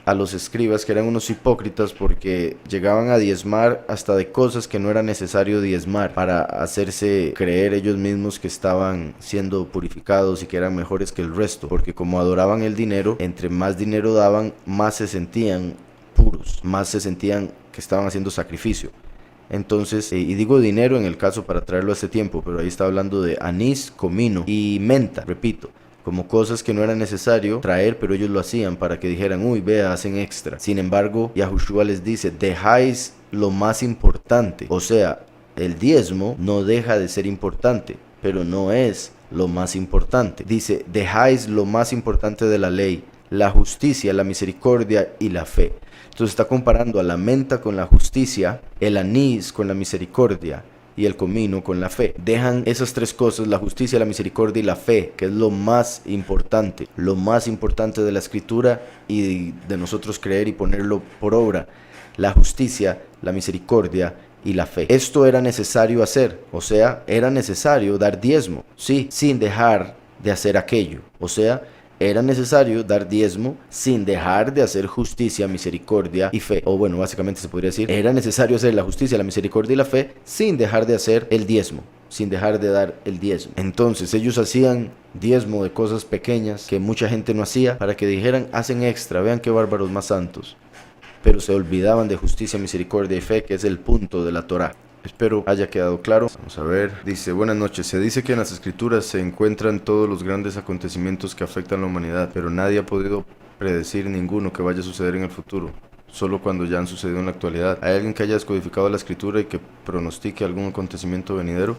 a los escribas que eran unos hipócritas porque llegaban a diezmar hasta de cosas que no era necesario diezmar para hacerse creer ellos mismos que estaban siendo purificados y que eran mejores que el resto, porque como adoraban el dinero, entre más dinero daban, más se sentían puros, más se sentían que estaban haciendo sacrificio. Entonces, y digo dinero en el caso para traerlo a este tiempo, pero ahí está hablando de anís, comino y menta, repito, como cosas que no era necesario traer, pero ellos lo hacían para que dijeran, uy, vea, hacen extra. Sin embargo, Yahushua les dice, dejáis lo más importante. O sea, el diezmo no deja de ser importante, pero no es lo más importante. Dice, dejáis lo más importante de la ley, la justicia, la misericordia y la fe. Entonces está comparando a la menta con la justicia, el anís con la misericordia y el comino con la fe. Dejan esas tres cosas, la justicia, la misericordia y la fe, que es lo más importante de la escritura y de nosotros creer y ponerlo por obra. La justicia, la misericordia y la fe. Esto era necesario hacer, o sea, era necesario dar diezmo, sí, sin dejar de hacer aquello, o sea, era necesario dar diezmo sin dejar de hacer justicia, misericordia y fe. O bueno, básicamente se podría decir, era necesario hacer la justicia, la misericordia y la fe sin dejar de hacer el diezmo, sin dejar de dar el diezmo. Entonces ellos hacían diezmo de cosas pequeñas que mucha gente no hacía para que dijeran, hacen extra, vean qué bárbaros más santos. pero se olvidaban de justicia, misericordia y fe, que es el punto de la Torá. Espero haya quedado claro. Vamos a ver. Dice, buenas noches. Se dice que en las escrituras se encuentran todos los grandes acontecimientos que afectan a la humanidad, pero nadie ha podido predecir ninguno que vaya a suceder en el futuro, solo cuando ya han sucedido en la actualidad. ¿Hay alguien que haya descodificado la escritura y que pronostique algún acontecimiento venidero?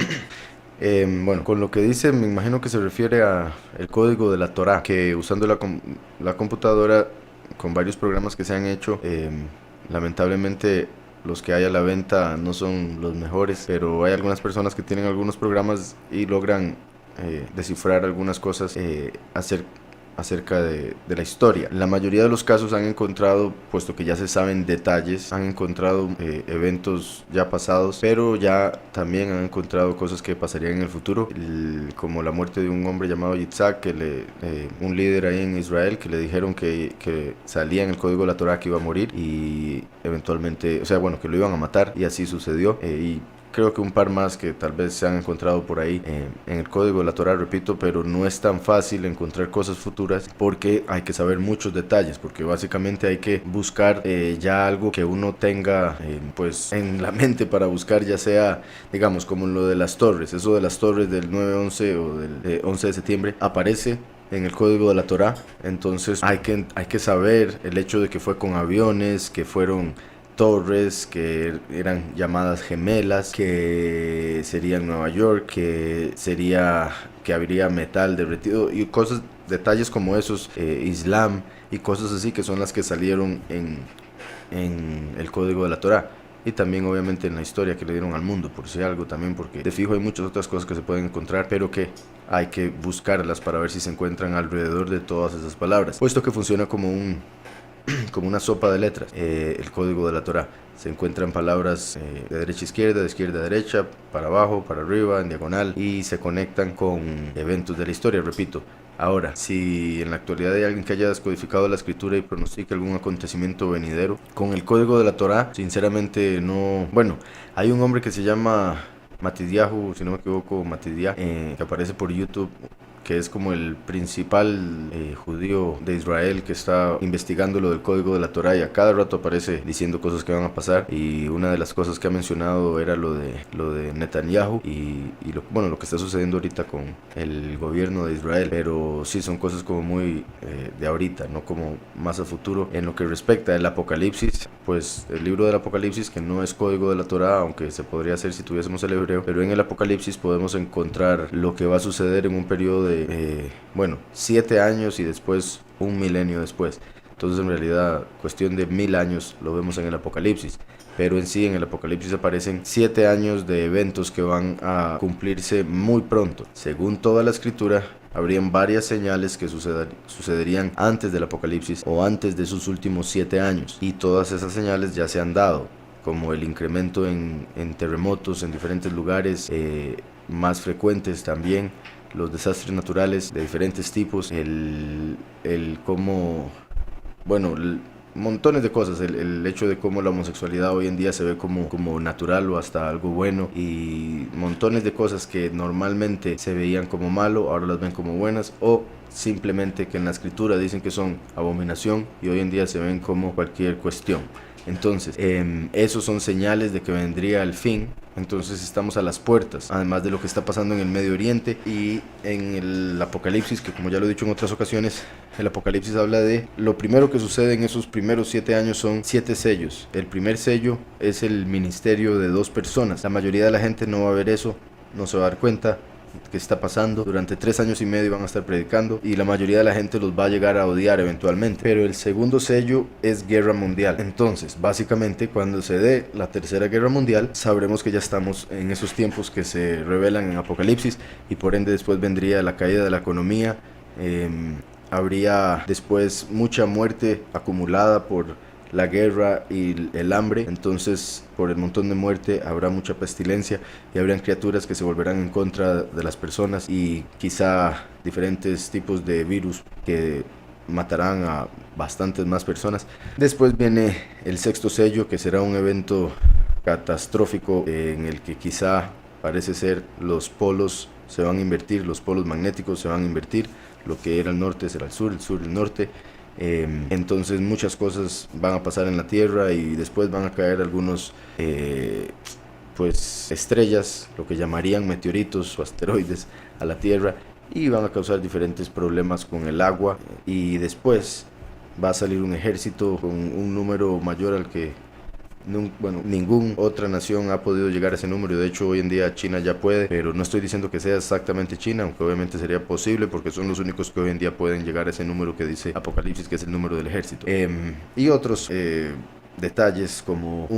Bueno, con lo que dice me imagino que se refiere a el código de la Torá, que usando la computadora con varios programas que se han hecho, lamentablemente los que hay a la venta no son los mejores, pero hay algunas personas que tienen algunos programas y logran descifrar algunas cosas acerca de la historia. En la mayoría de los casos han encontrado, puesto que ya se saben detalles, han encontrado eventos ya pasados, pero ya también han encontrado cosas que pasarían en el futuro, como la muerte de un hombre llamado Yitzhak, un líder ahí en Israel, que le dijeron que salía en el código de la Torá que iba a morir y eventualmente, o sea, bueno, que lo iban a matar, y así sucedió. Y creo que un par más que tal vez se han encontrado por ahí en el código de la Torá, repito, pero no es tan fácil encontrar cosas futuras porque hay que saber muchos detalles, porque básicamente hay que buscar ya algo que uno tenga pues en la mente para buscar, ya sea, digamos, como lo de las torres. Eso de las torres del 9/11 o del 11 de septiembre aparece en el código de la Torá. Entonces hay que saber el hecho de que fue con aviones, que fueron torres que eran llamadas gemelas, que serían Nueva York, que habría metal derretido y cosas, detalles como esos, Islam y cosas así, que son las que salieron en el código de la Torá. Y también obviamente en la historia que le dieron al mundo, por si algo también, porque de fijo hay muchas otras cosas que se pueden encontrar, pero que hay que buscarlas para ver si se encuentran alrededor de todas esas palabras, puesto que funciona como una sopa de letras. El código de la Torá se encuentran palabras de derecha a izquierda, de izquierda a derecha, para abajo, para arriba, en diagonal, y se conectan con eventos de la historia, repito. Ahora, si en la actualidad hay alguien que haya descodificado la escritura y pronostica algún acontecimiento venidero con el código de la Torá, sinceramente no. Bueno, hay un hombre que se llama Matidyahu, si no me equivoco, Matidya, que aparece por YouTube, que es como el principal judío de Israel que está investigando lo del código de la Torá, y a cada rato aparece diciendo cosas que van a pasar, y una de las cosas que ha mencionado era lo de Netanyahu y lo que está sucediendo ahorita con el gobierno de Israel. Pero sí, son cosas como muy de ahorita, no como más a futuro. En lo que respecta al Apocalipsis, pues el libro del Apocalipsis, que no es código de la Torá, aunque se podría hacer si tuviésemos el hebreo, pero en el Apocalipsis podemos encontrar lo que va a suceder en un periodo de 7 años y después un milenio después. Entonces en realidad cuestión de 1000 años lo vemos en el Apocalipsis, pero en sí en el Apocalipsis aparecen 7 años de eventos que van a cumplirse muy pronto. Según toda la escritura, habrían varias señales que sucederían antes del Apocalipsis o antes de sus últimos 7 años, y todas esas señales ya se han dado, como el incremento en terremotos en diferentes lugares, más frecuentes también, los desastres naturales de diferentes tipos, montones de cosas, el hecho de cómo la homosexualidad hoy en día se ve como natural o hasta algo bueno, y montones de cosas que normalmente se veían como malo, ahora las ven como buenas, o simplemente que en la escritura dicen que son abominación y hoy en día se ven como cualquier cuestión. Entonces, esos son señales de que vendría el fin. Entonces estamos a las puertas, además de lo que está pasando en el Medio Oriente y en el Apocalipsis, que como ya lo he dicho en otras ocasiones, el Apocalipsis habla de lo primero que sucede en esos primeros 7 años. Son 7 sellos. El primer sello es el ministerio de 2 personas. La mayoría de la gente no va a ver eso, no se va a dar cuenta que está pasando. Durante 3 años y medio van a estar predicando y la mayoría de la gente los va a llegar a odiar eventualmente. Pero el segundo sello es guerra mundial. Entonces, básicamente, cuando se dé la tercera guerra mundial, sabremos que ya estamos en esos tiempos que se revelan en Apocalipsis, y por ende después vendría la caída de la economía. Habría después mucha muerte acumulada por la guerra y el hambre. Entonces, por el montón de muerte habrá mucha pestilencia y habrían criaturas que se volverán en contra de las personas, y quizá diferentes tipos de virus que matarán a bastantes más personas. Después viene el sexto sello, que será un evento catastrófico en el que quizá parece ser los polos se van a invertir, los polos magnéticos se van a invertir, lo que era el norte será el sur el norte, Entonces muchas cosas van a pasar en la Tierra y después van a caer algunos pues estrellas, lo que llamarían meteoritos o asteroides a la Tierra, y van a causar diferentes problemas con el agua, y después va a salir un ejército con un número mayor al que ninguna otra nación ha podido llegar a ese número. De hecho, hoy en día China ya puede, pero no estoy diciendo que sea exactamente China, aunque obviamente sería posible porque son los únicos que hoy en día pueden llegar a ese número que dice Apocalipsis, que es el número del ejército. Y otros detalles como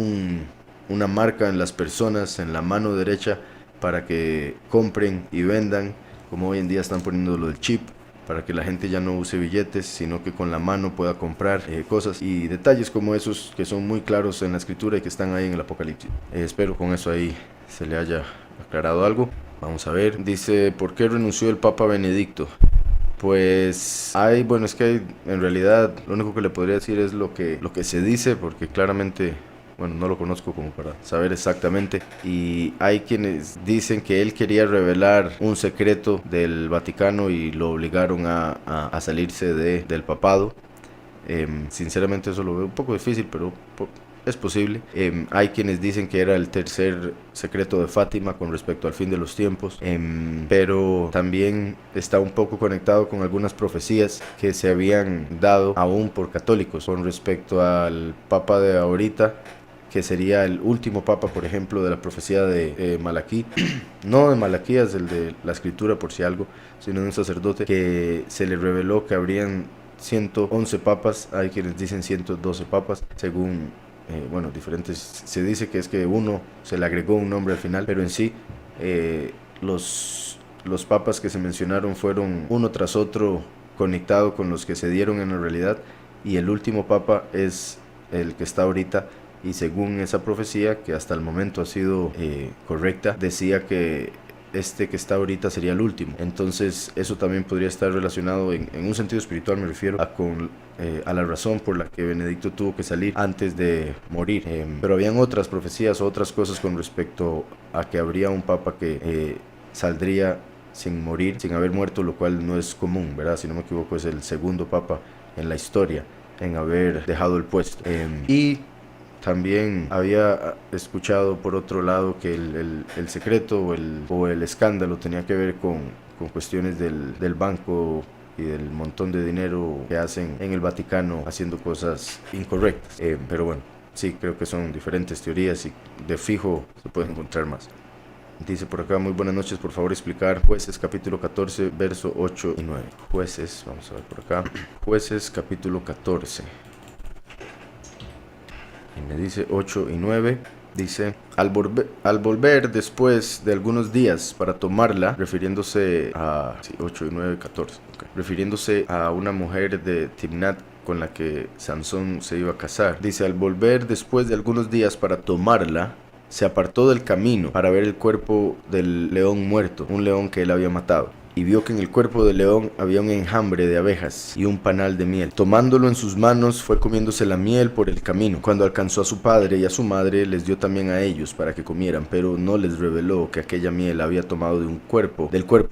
una marca en las personas, en la mano derecha, para que compren y vendan, como hoy en día están poniendo lo del chip, para que la gente ya no use billetes, sino que con la mano pueda comprar cosas, y detalles como esos que son muy claros en la escritura y que están ahí en el Apocalipsis. Espero con eso ahí se le haya aclarado algo. Vamos a ver, dice, ¿por qué renunció el Papa Benedicto? Pues es que en realidad lo único que le podría decir es lo que se dice, porque claramente no lo conozco como para saber exactamente, y hay quienes dicen que él quería revelar un secreto del Vaticano y lo obligaron a salirse del papado. Sinceramente eso lo veo un poco difícil, pero es posible. Hay quienes dicen que era el tercer secreto de Fátima con respecto al fin de los tiempos, pero también está un poco conectado con algunas profecías que se habían dado aún por católicos con respecto al Papa de ahorita, que sería el último papa, por ejemplo, de la profecía de Malaquí, no de Malaquías, el de la escritura por si algo, sino de un sacerdote que se le reveló que habrían 111 papas. Hay quienes dicen 112 papas, según diferentes. Se dice que es que uno se le agregó un nombre al final, pero en sí los papas que se mencionaron fueron uno tras otro conectado con los que se dieron en la realidad, y el último papa es el que está ahorita. Y según esa profecía, que hasta el momento ha sido correcta, decía que este que está ahorita sería el último. Entonces eso también podría estar relacionado en un sentido espiritual, me refiero a la razón por la que Benedicto tuvo que salir antes de morir. Pero habían otras profecías, otras cosas con respecto a que habría un papa que saldría sin morir, sin haber muerto, lo cual no es común, ¿verdad? Si no me equivoco, es el segundo papa en la historia en haber dejado el puesto. Y también había escuchado por otro lado que el secreto o el escándalo tenía que ver con cuestiones del banco y del montón de dinero que hacen en el Vaticano haciendo cosas incorrectas. Pero bueno, sí, creo que son diferentes teorías y de fijo se pueden encontrar más. Dice por acá, muy buenas noches, por favor explicar Jueces capítulo 14, verso 8 y 9. Jueces, vamos a ver por acá. Jueces capítulo 14. Y me dice 8 y 9, dice, al volver después de algunos días para tomarla, refiriéndose a, 8 y 9, 14, okay, refiriéndose a una mujer de Timnat con la que Sansón se iba a casar. Dice, al volver después de algunos días para tomarla, se apartó del camino para ver el cuerpo del león muerto, un león que él había matado. Y vio que en el cuerpo del león había un enjambre de abejas y un panal de miel. Tomándolo en sus manos, fue comiéndose la miel por el camino. Cuando alcanzó a su padre y a su madre, les dio también a ellos para que comieran, pero no les reveló que aquella miel había tomado del cuerpo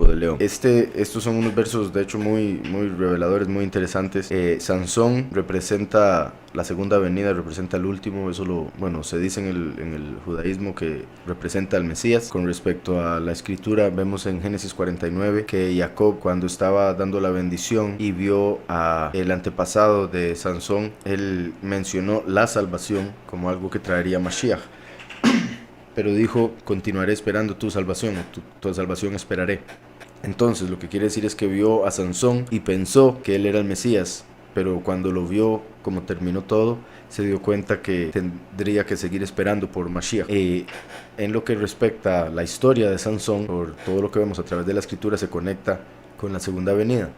del león. Estos son unos versos, de hecho, muy reveladores, muy interesantes. Sansón representa la segunda venida, representa el último. Eso se dice en el judaísmo que representa al Mesías. Con respecto a la escritura, vemos en Génesis 49 que Jacob, cuando estaba dando la bendición y vio a el antepasado de Sansón, él mencionó la salvación como algo que traería Mashiach, pero dijo, continuaré esperando tu salvación, tu salvación esperaré. Entonces lo que quiere decir es que vio a Sansón y pensó que él era el Mesías, pero cuando lo vio como terminó todo, se dio cuenta que tendría que seguir esperando por Mashiach. En lo que respecta a la historia de Sansón, por todo lo que vemos a través de la escritura, se conecta con la segunda venida,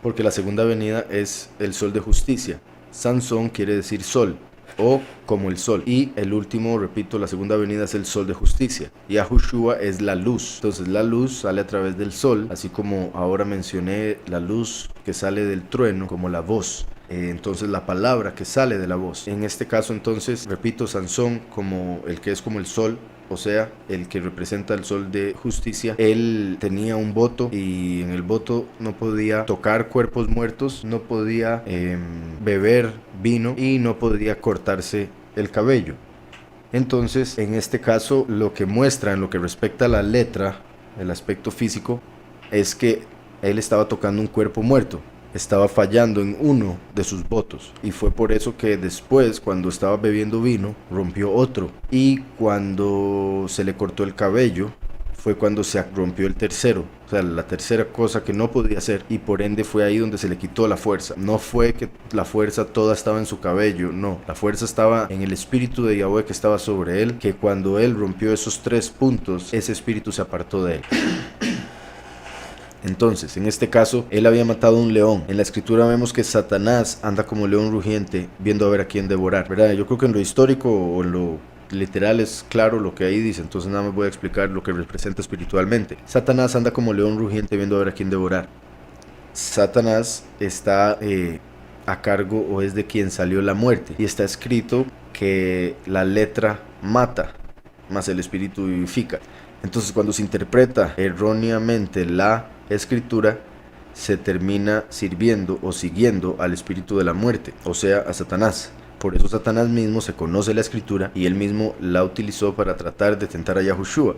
porque la segunda venida es el sol de justicia. Sansón quiere decir sol, o como el sol, y el último, repito, la segunda venida es el sol de justicia. Yahushua es la luz. Entonces la luz sale a través del sol, así como ahora mencioné la luz que sale del trueno como la voz. Entonces la palabra que sale de la voz. En este caso entonces, repito, Sansón como el que es como el sol, o sea, el que representa el sol de justicia, él tenía un voto y en el voto no podía tocar cuerpos muertos, no podía beber vino y no podía cortarse el cabello. Entonces, en este caso, lo que muestra en lo que respecta a la letra, el aspecto físico, es que él estaba tocando un cuerpo muerto. Estaba fallando en uno de sus votos y fue por eso que después, cuando estaba bebiendo vino, rompió otro, y cuando se le cortó el cabello fue cuando se rompió el tercero, o sea, la tercera cosa que no podía hacer, y por ende fue ahí donde se le quitó la fuerza. No fue que la fuerza toda estaba en su cabello, no, la fuerza estaba en el espíritu de Yahweh que estaba sobre él, que cuando él rompió esos 3 puntos, ese espíritu se apartó de él. Entonces, en este caso, él había matado a un león. En la escritura vemos que Satanás anda como león rugiente, viendo a ver a quién devorar, ¿verdad? Yo creo que en lo histórico o en lo literal es claro lo que ahí dice, entonces nada más voy a explicar lo que representa espiritualmente. Satanás anda como león rugiente, viendo a ver a quién devorar. Satanás está a cargo, o es de quien salió la muerte, y está escrito que la letra mata, más el espíritu vivifica. Entonces, cuando se interpreta erróneamente la escritura, se termina sirviendo o siguiendo al espíritu de la muerte, o sea, a Satanás. Por eso Satanás mismo se conoce la escritura y él mismo la utilizó para tratar de tentar a Yahushua.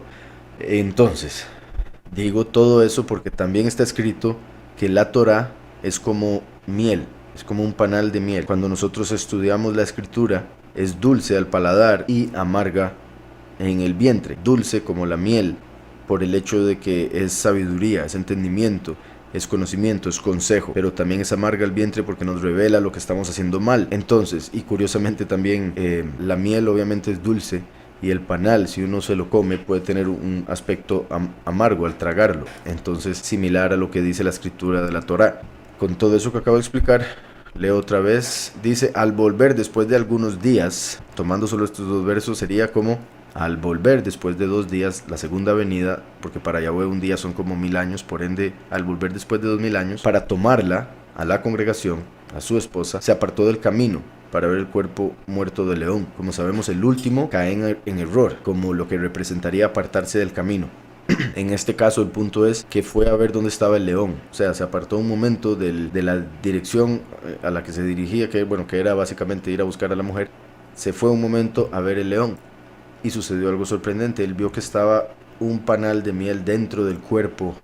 Entonces, digo todo eso porque también está escrito que la Torá es como miel, es como un panal de miel. Cuando nosotros estudiamos la escritura, es dulce al paladar y amarga en el vientre, dulce como la miel, por el hecho de que es sabiduría, es entendimiento, es conocimiento, es consejo, pero también es amarga el vientre porque nos revela lo que estamos haciendo mal. Entonces, y curiosamente también la miel obviamente es dulce, y el panal, si uno se lo come, puede tener un aspecto amargo al tragarlo. Entonces, similar a lo que dice la escritura de la Torá. Con todo eso que acabo de explicar, leo otra vez. Dice, al volver después de algunos días, tomando solo estos 2 versos, sería como al volver después de 2 días, la segunda venida, porque para Yahweh un día son como 1000 años, por ende, al volver después de 2000 años, para tomarla a la congregación, a su esposa, se apartó del camino para ver el cuerpo muerto del león. Como sabemos, el último cae en error, como lo que representaría apartarse del camino. En este caso, el punto es que fue a ver dónde estaba el león, o sea, se apartó un momento de la dirección a la que se dirigía, que era básicamente ir a buscar a la mujer. Se fue un momento a ver el león. Y sucedió algo sorprendente. Él vio que estaba un panal de miel dentro del cuerpo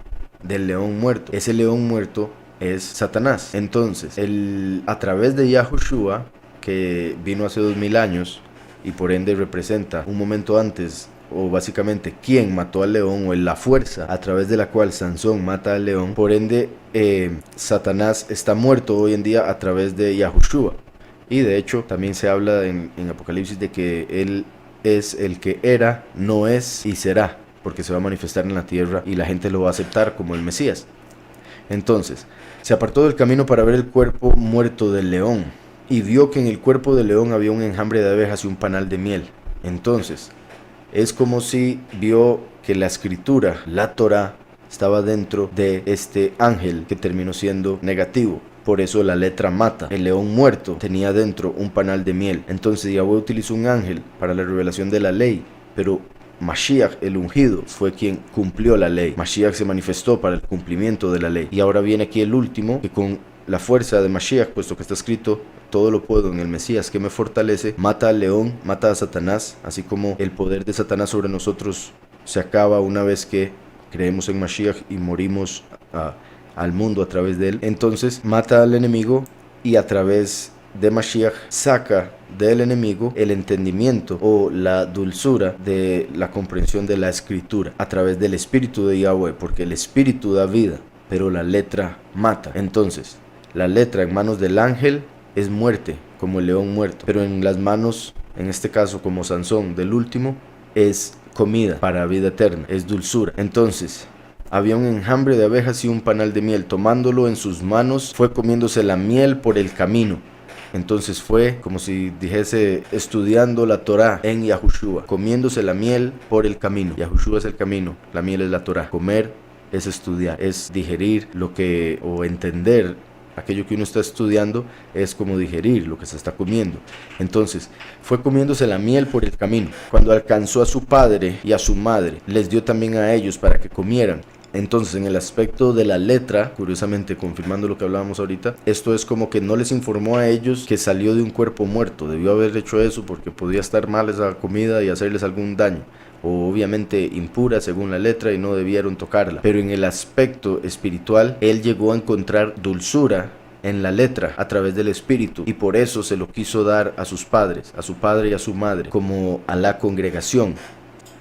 del león muerto. Ese león muerto es Satanás. Entonces, él, a través de Yahushua, que vino hace 2000 años y por ende representa un momento antes, o básicamente quien mató al león, o en la fuerza a través de la cual Sansón mata al león, por ende Satanás está muerto hoy en día a través de Yahushua. Y de hecho también se habla en Apocalipsis de que él es el que era, no es y será, porque se va a manifestar en la tierra y la gente lo va a aceptar como el Mesías. Entonces, se apartó del camino para ver el cuerpo muerto del león, y vio que en el cuerpo del león había un enjambre de abejas y un panal de miel. Entonces, es como si vio que la escritura, la Torá, estaba dentro de este ángel que terminó siendo negativo. Por eso la letra mata. El león muerto tenía dentro un panal de miel. Entonces Yahweh utilizó un ángel para la revelación de la ley, pero Mashiach, el ungido, fue quien cumplió la ley. Mashiach se manifestó para el cumplimiento de la ley. Y ahora viene aquí el último, que con la fuerza de Mashiach, puesto que está escrito, todo lo puedo en el Mesías que me fortalece, mata al león, mata a Satanás, así como el poder de Satanás sobre nosotros se acaba una vez que creemos en Mashiach y morimos al mundo a través de él. Entonces mata al enemigo y a través de Mashiach saca del enemigo el entendimiento o la dulzura de la comprensión de la escritura a través del espíritu de Yahweh, porque el espíritu da vida, pero la letra mata. Entonces la letra en manos del ángel es muerte, como el león muerto, pero en las manos, en este caso como Sansón del último, es comida para vida eterna, es dulzura. Entonces había un enjambre de abejas y un panal de miel. Tomándolo en sus manos, fue comiéndose la miel por el camino. Entonces fue como si dijese estudiando la Torá en Yahushua, comiéndose la miel por el camino. Yahushua es el camino, la miel es la Torá. Comer es estudiar, es digerir lo que, o entender aquello que uno está estudiando es como digerir lo que se está comiendo. Entonces, fue comiéndose la miel por el camino. Cuando alcanzó a su padre y a su madre, les dio también a ellos para que comieran. Entonces, en el aspecto de la letra, curiosamente, confirmando lo que hablábamos ahorita, esto es como que no les informó a ellos que salió de un cuerpo muerto. Debió haber hecho eso porque podía estar mal esa comida y hacerles algún daño, o obviamente impura según la letra, y no debieron tocarla. Pero en el aspecto espiritual, él llegó a encontrar dulzura en la letra a través del espíritu, y por eso se lo quiso dar a sus padres, a su padre y a su madre, como a la congregación.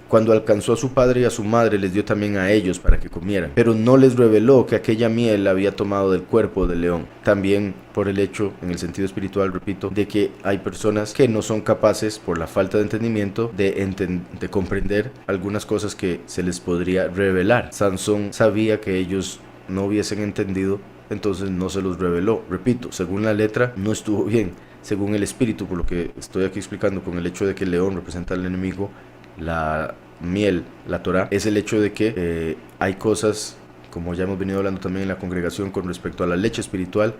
Cuando alcanzó a su padre y a su madre, les dio también a ellos para que comieran, pero no les reveló que aquella miel la había tomado del cuerpo del león. También por el hecho, en el sentido espiritual, repito, de que hay personas que no son capaces, por la falta de entendimiento, de comprender algunas cosas que se les podría revelar. Sansón sabía que ellos no hubiesen entendido, entonces no se los reveló. Repito, según la letra no estuvo bien. Según el espíritu, por lo que estoy aquí explicando, con el hecho de que el león representa al enemigo, la miel, la Torah, es el hecho de que hay cosas, como ya hemos venido hablando también en la congregación con respecto a la leche espiritual,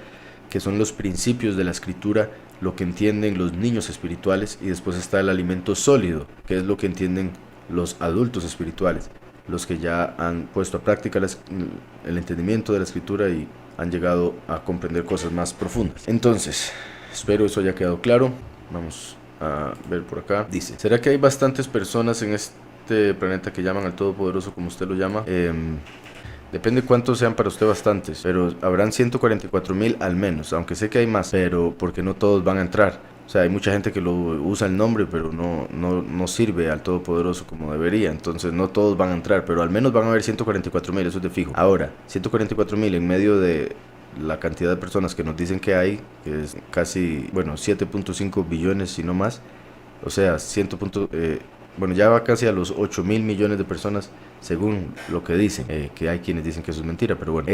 que son los principios de la escritura, lo que entienden los niños espirituales, y después está el alimento sólido, que es lo que entienden los adultos espirituales, los que ya han puesto a práctica el entendimiento de la escritura y han llegado a comprender cosas más profundas. Entonces, espero eso haya quedado claro. Vamos a ver por acá. Dice: ¿será que hay bastantes personas en este planeta que llaman al Todopoderoso como usted lo llama? Depende cuántos sean para usted bastantes, pero habrán 144,000 al menos, aunque sé que hay más, pero porque no todos van a entrar. O sea, hay mucha gente que lo usa el nombre, pero no sirve al Todopoderoso como debería. Entonces no todos van a entrar, pero al menos van a haber 144,000, eso es de fijo. Ahora, 144,000 en medio de la cantidad de personas que nos dicen que hay, que es casi, 7.5 billones, si no más. O sea, ya va casi a los 8,000 millones de personas, según lo que dicen, que hay quienes dicen que eso es mentira, pero bueno,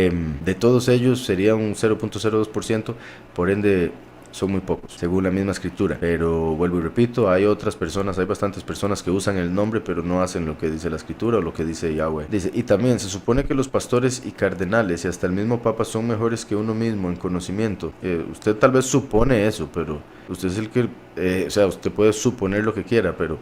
de todos ellos sería un 0.02%, por ende son muy pocos, según la misma escritura. Pero vuelvo y repito, hay bastantes personas que usan el nombre, pero no hacen lo que dice la escritura o lo que dice Yahweh. Dice: y también se supone que los pastores y cardenales y hasta el mismo papa son mejores que uno mismo en conocimiento. Usted tal vez supone eso, pero usted es el que, usted puede suponer lo que quiera, pero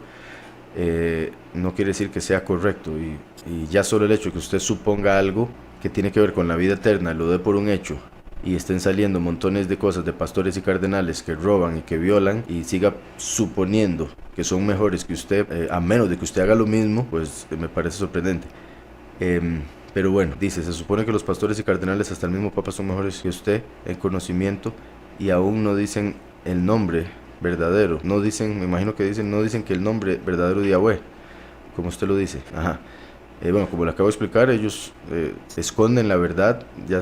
no quiere decir que sea correcto, y ya solo el hecho de que usted suponga algo que tiene que ver con la vida eterna, lo dé por un hecho, y estén saliendo montones de cosas de pastores y cardenales que roban y que violan, y siga suponiendo que son mejores que usted, a menos de que usted haga lo mismo, pues me parece sorprendente. Pero bueno, dice: se supone que los pastores y cardenales, hasta el mismo papa, son mejores que usted en conocimiento, y aún no dicen el nombre verdadero. No dicen, me imagino que no dicen que el nombre verdadero de Yahweh, como usted lo dice. Ajá. Como le acabo de explicar, ellos esconden la verdad. Ya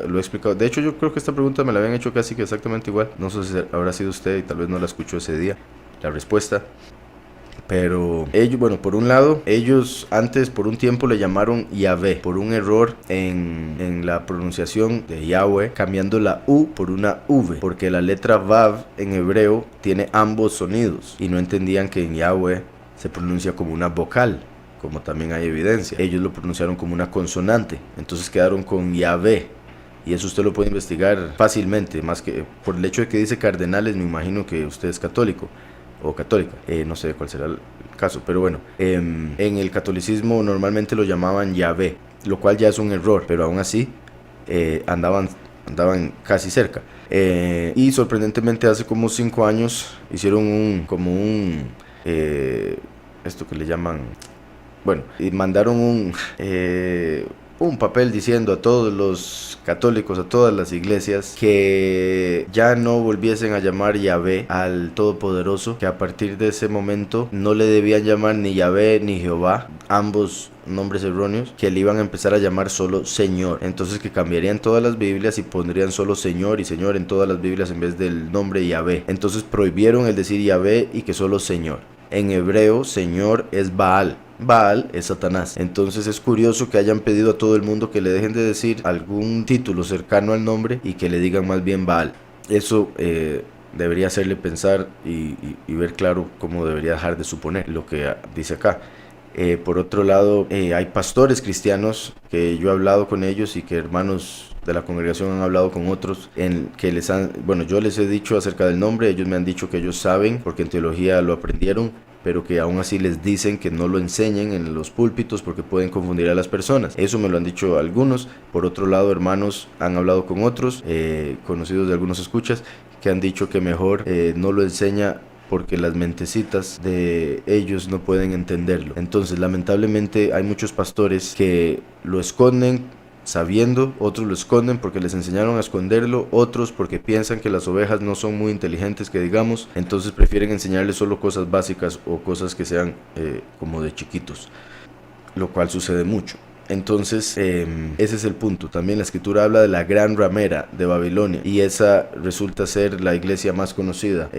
lo he explicado. De hecho, yo creo que esta pregunta me la habían hecho casi que exactamente igual. No sé si habrá sido usted y tal vez no la escuchó ese día, la respuesta. Pero ellos, por un lado, ellos antes por un tiempo le llamaron Yahvé por un error en la pronunciación de Yahweh, cambiando la U por una V, porque la letra Vav en hebreo tiene ambos sonidos, y no entendían que en Yahweh se pronuncia como una vocal, como también hay evidencia. Ellos lo pronunciaron como una consonante, entonces quedaron con Yahvé. Y eso usted lo puede investigar fácilmente, más que por el hecho de que dice cardenales. Me imagino que usted es católico o católica, no sé cuál será el caso, pero bueno, en el catolicismo normalmente lo llamaban Yahvé, lo cual ya es un error, pero aún así andaban casi cerca. Y sorprendentemente hace como 5 años hicieron esto que le llaman, y mandaron un papel diciendo a todos los católicos, a todas las iglesias, que ya no volviesen a llamar Yahvé al Todopoderoso, que a partir de ese momento no le debían llamar ni Yahvé ni Jehová, ambos nombres erróneos, que le iban a empezar a llamar solo Señor. Entonces que cambiarían todas las Biblias y pondrían solo Señor y Señor en todas las Biblias en vez del nombre Yahvé. Entonces prohibieron el decir Yahvé y que solo Señor. En hebreo, Señor es Baal. Baal es Satanás. Entonces es curioso que hayan pedido a todo el mundo que le dejen de decir algún título cercano al nombre y que le digan más bien Baal. Eso debería hacerle pensar y ver claro cómo debería dejar de suponer lo que dice acá. Por otro lado, hay pastores cristianos que yo he hablado con ellos y que hermanos de la congregación han hablado con otros en que yo les he dicho acerca del nombre, ellos me han dicho que ellos saben porque en teología lo aprendieron, pero que aún así les dicen que no lo enseñen en los púlpitos porque pueden confundir a las personas. Eso me lo han dicho algunos. Por otro lado, hermanos han hablado con otros, conocidos de algunos escuchas, que han dicho que mejor no lo enseña porque las mentecitas de ellos no pueden entenderlo. Entonces, lamentablemente, hay muchos pastores que lo esconden sabiendo, otros lo esconden porque les enseñaron a esconderlo, otros porque piensan que las ovejas no son muy inteligentes, que digamos, entonces prefieren enseñarles solo cosas básicas o cosas que sean como de chiquitos, lo cual sucede mucho. Entonces, ese es el punto. También la escritura habla de la gran ramera de Babilonia, y esa resulta ser la iglesia más conocida,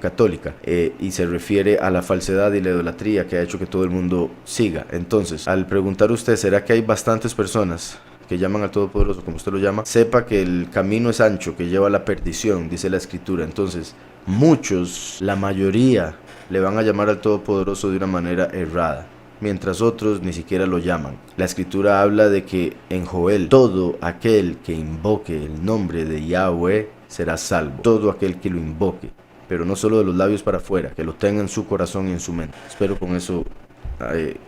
católica, y se refiere a la falsedad y la idolatría que ha hecho que todo el mundo siga. Entonces, al preguntar usted, ¿será que hay bastantes personas que llaman al Todopoderoso, como usted lo llama? Sepa que el camino es ancho, que lleva a la perdición, dice la escritura. Entonces, muchos, la mayoría, le van a llamar al Todopoderoso de una manera errada, mientras otros ni siquiera lo llaman. La escritura habla de que en Joel, todo aquel que invoque el nombre de Yahweh será salvo. Todo aquel que lo invoque, pero no solo de los labios para afuera, que lo tenga en su corazón y en su mente. Espero con eso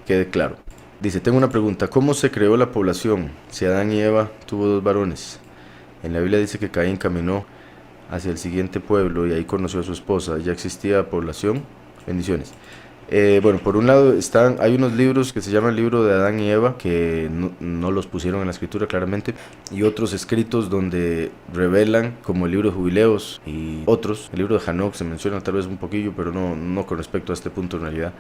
quede claro. Dice, tengo una pregunta, ¿cómo se creó la población si Adán y Eva tuvo 2 varones? En la Biblia dice que Caín caminó hacia el siguiente pueblo y ahí conoció a su esposa. ¿Ya existía población? Bendiciones. Bueno, por un lado hay unos libros que se llaman el libro de Adán y Eva, que no los pusieron en la escritura claramente, y otros escritos donde revelan, como el libro de Jubileos y otros. El libro de Hanoc se menciona tal vez un poquillo, pero no con respecto a este punto en realidad.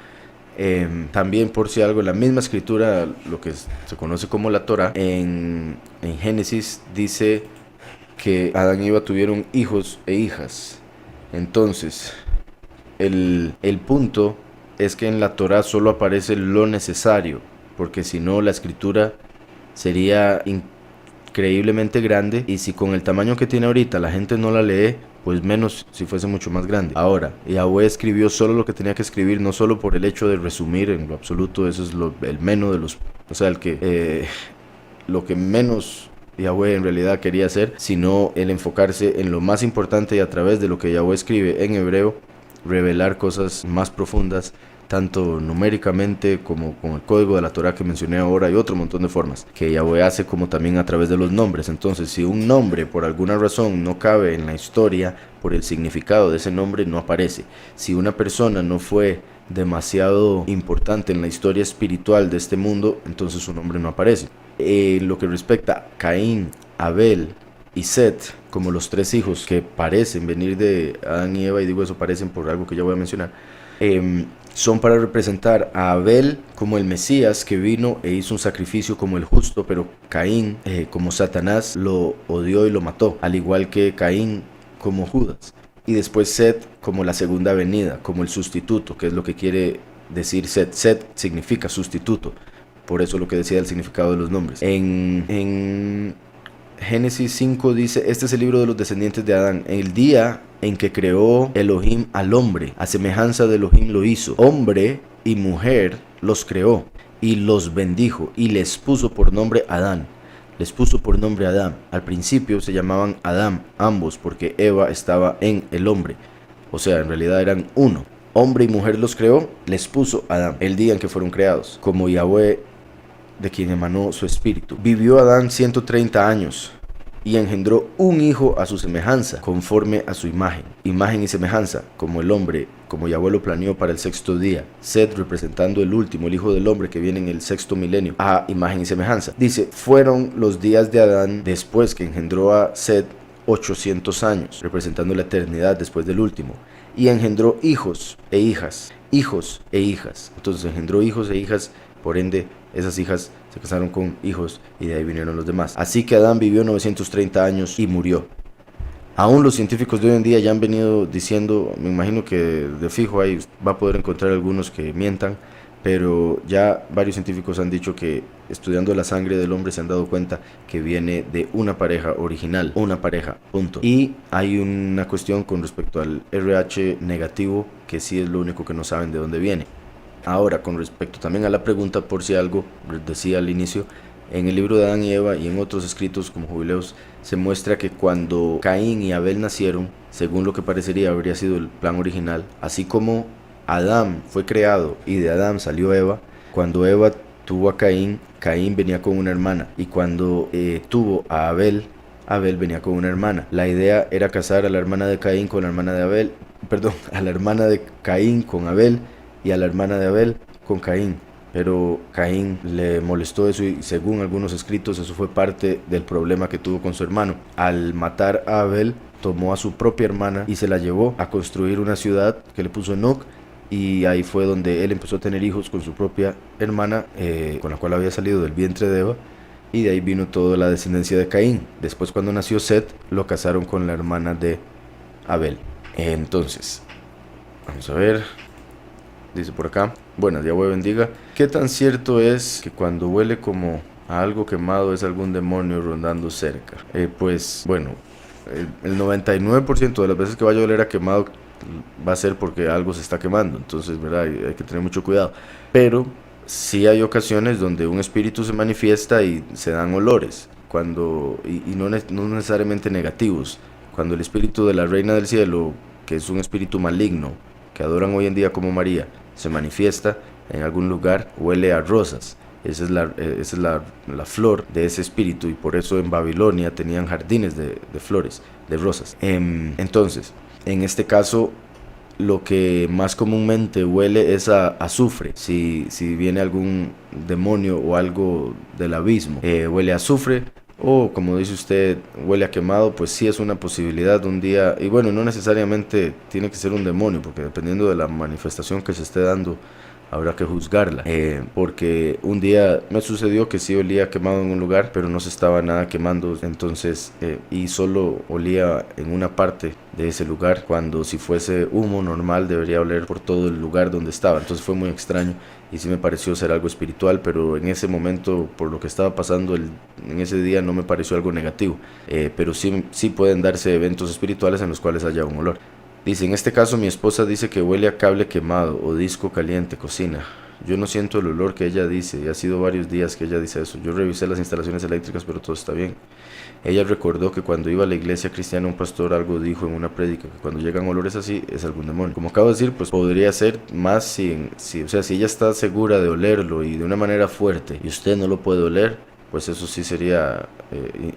También, por si algo, en la misma escritura, lo que se conoce como la Torah, en Génesis dice que Adán y Eva tuvieron hijos e hijas. Entonces, el punto es que en la Torah solo aparece lo necesario, porque si no la escritura sería increíblemente grande, y si con el tamaño que tiene ahorita la gente no la lee, pues menos si fuese mucho más grande. Ahora, Yahweh escribió solo lo que tenía que escribir, no solo por el hecho de resumir en lo absoluto, eso es el menos de los, o sea, lo que menos Yahweh en realidad quería hacer, sino el enfocarse en lo más importante, y a través de lo que Yahweh escribe en hebreo, revelar cosas más profundas, tanto numéricamente como con el código de la Torah que mencioné ahora, y otro montón de formas que Yahweh hace, como también a través de los nombres. Entonces, si un nombre por alguna razón no cabe en la historia, por el significado de ese nombre no aparece. Si una persona no fue demasiado importante en la historia espiritual de este mundo, entonces su nombre no aparece. Lo que respecta a Caín, Abel y Set, como los 3 hijos que parecen venir de Adán y Eva, y digo eso parecen por algo que ya voy a mencionar, son para representar a Abel como el Mesías que vino e hizo un sacrificio como el justo, pero Caín como Satanás lo odió y lo mató, al igual que Caín como Judas, y después Set como la segunda venida, como el sustituto, que es lo que quiere decir Set. Set significa sustituto, por eso lo que decía el significado de los nombres. En Génesis 5 dice, este es el libro de los descendientes de Adán. El día en que creó Elohim al hombre, a semejanza de Elohim lo hizo. Hombre y mujer los creó y los bendijo y les puso por nombre Adán. Les puso por nombre Adán. Al principio se llamaban Adán ambos, porque Eva estaba en el hombre. O sea, en realidad eran uno. Hombre y mujer los creó, les puso Adán el día en que fueron creados, como Yahweh, de quien emanó su espíritu. Vivió Adán 130 años y engendró un hijo a su semejanza, conforme a su imagen y semejanza, como el hombre, como Yahweh lo planeó para el 6º día. Set representando el último, el hijo del hombre que viene en el 6º milenio, a imagen y semejanza. Dice, fueron los días de Adán después que engendró a Set 800 años, representando la eternidad después del último, y engendró hijos e hijas, hijos e hijas. Entonces engendró hijos e hijas, por ende esas hijas se casaron con hijos y de ahí vinieron los demás. Así que Adán vivió 930 años y murió. Aún los científicos de hoy en día ya han venido diciendo, me imagino que de fijo ahí va a poder encontrar algunos que mientan, pero ya varios científicos han dicho que estudiando la sangre del hombre se han dado cuenta que viene de una pareja original, una pareja, punto. Y hay una cuestión con respecto al RH negativo, que sí es lo único que no saben de dónde viene. Ahora, con respecto también a la pregunta, por si algo decía al inicio, En el libro de Adán y Eva y en otros escritos como Jubileos se muestra que cuando Caín y Abel nacieron, según lo que parecería habría sido el plan original, así como Adán fue creado y de Adán salió Eva, cuando Eva tuvo a Caín, Caín venía con una hermana, y cuando tuvo a Abel, Abel venía con una hermana. La idea era casar a la hermana de Caín con la hermana de Abel, perdón, a la hermana de Caín con Abel y a la hermana de Abel con Caín. Pero Caín le molestó eso y según algunos escritos eso fue parte del problema que tuvo con su hermano. Al matar a Abel, tomó a su propia hermana y se la llevó a construir una ciudad que le puso Enoc, y ahí fue donde él empezó a tener hijos con su propia hermana, con la cual había salido del vientre de Eva, y de ahí vino toda la descendencia de Caín. Después, cuando nació Set, lo casaron con la hermana de Abel. Entonces, vamos a ver, dice por acá: buenas, Yahweh bendiga. ¿Qué tan cierto es que cuando huele como a algo quemado es algún demonio rondando cerca? Pues bueno, el 99% de las veces que vaya a oler a quemado va a ser porque algo se está quemando, entonces, ¿verdad? Hay que tener mucho cuidado. Pero sí hay ocasiones donde un espíritu se manifiesta y se dan olores, y no necesariamente negativos. Cuando el espíritu de la Reina del Cielo, que es un espíritu maligno, que adoran hoy en día como María, se manifiesta en algún lugar, huele a rosas. Esa es la flor de ese espíritu, y por eso en Babilonia tenían jardines de flores, de rosas. Entonces, en este caso, lo que más comúnmente huele es a azufre. Si viene algún demonio o algo del abismo, huele a azufre. O como dice usted, huele a quemado, pues sí es una posibilidad un día. Y bueno, no necesariamente tiene que ser un demonio, porque dependiendo de la manifestación que se esté dando, habrá que juzgarla. Porque un día me sucedió que sí olía quemado en un lugar, pero no se estaba nada quemando. Entonces, y solo olía en una parte de ese lugar, cuando si fuese humo normal debería oler por todo el lugar donde estaba. Entonces fue muy extraño y sí me pareció ser algo espiritual, pero en ese momento, por lo que estaba pasando en ese día, no me pareció algo negativo. Pero sí pueden darse eventos espirituales en los cuales haya un olor. Dice: en este caso mi esposa dice que huele a cable quemado o disco caliente, cocina. Yo no siento el olor que ella dice, y ha sido varios días que ella dice eso. Yo revisé las instalaciones eléctricas, pero todo está bien. Ella recordó que cuando iba a la iglesia cristiana, un pastor algo dijo en una prédica, que cuando llegan olores así es algún demonio. Como acabo de decir, pues podría ser más o sea, si ella está segura de olerlo y de una manera fuerte y usted no lo puede oler, pues eso sí sería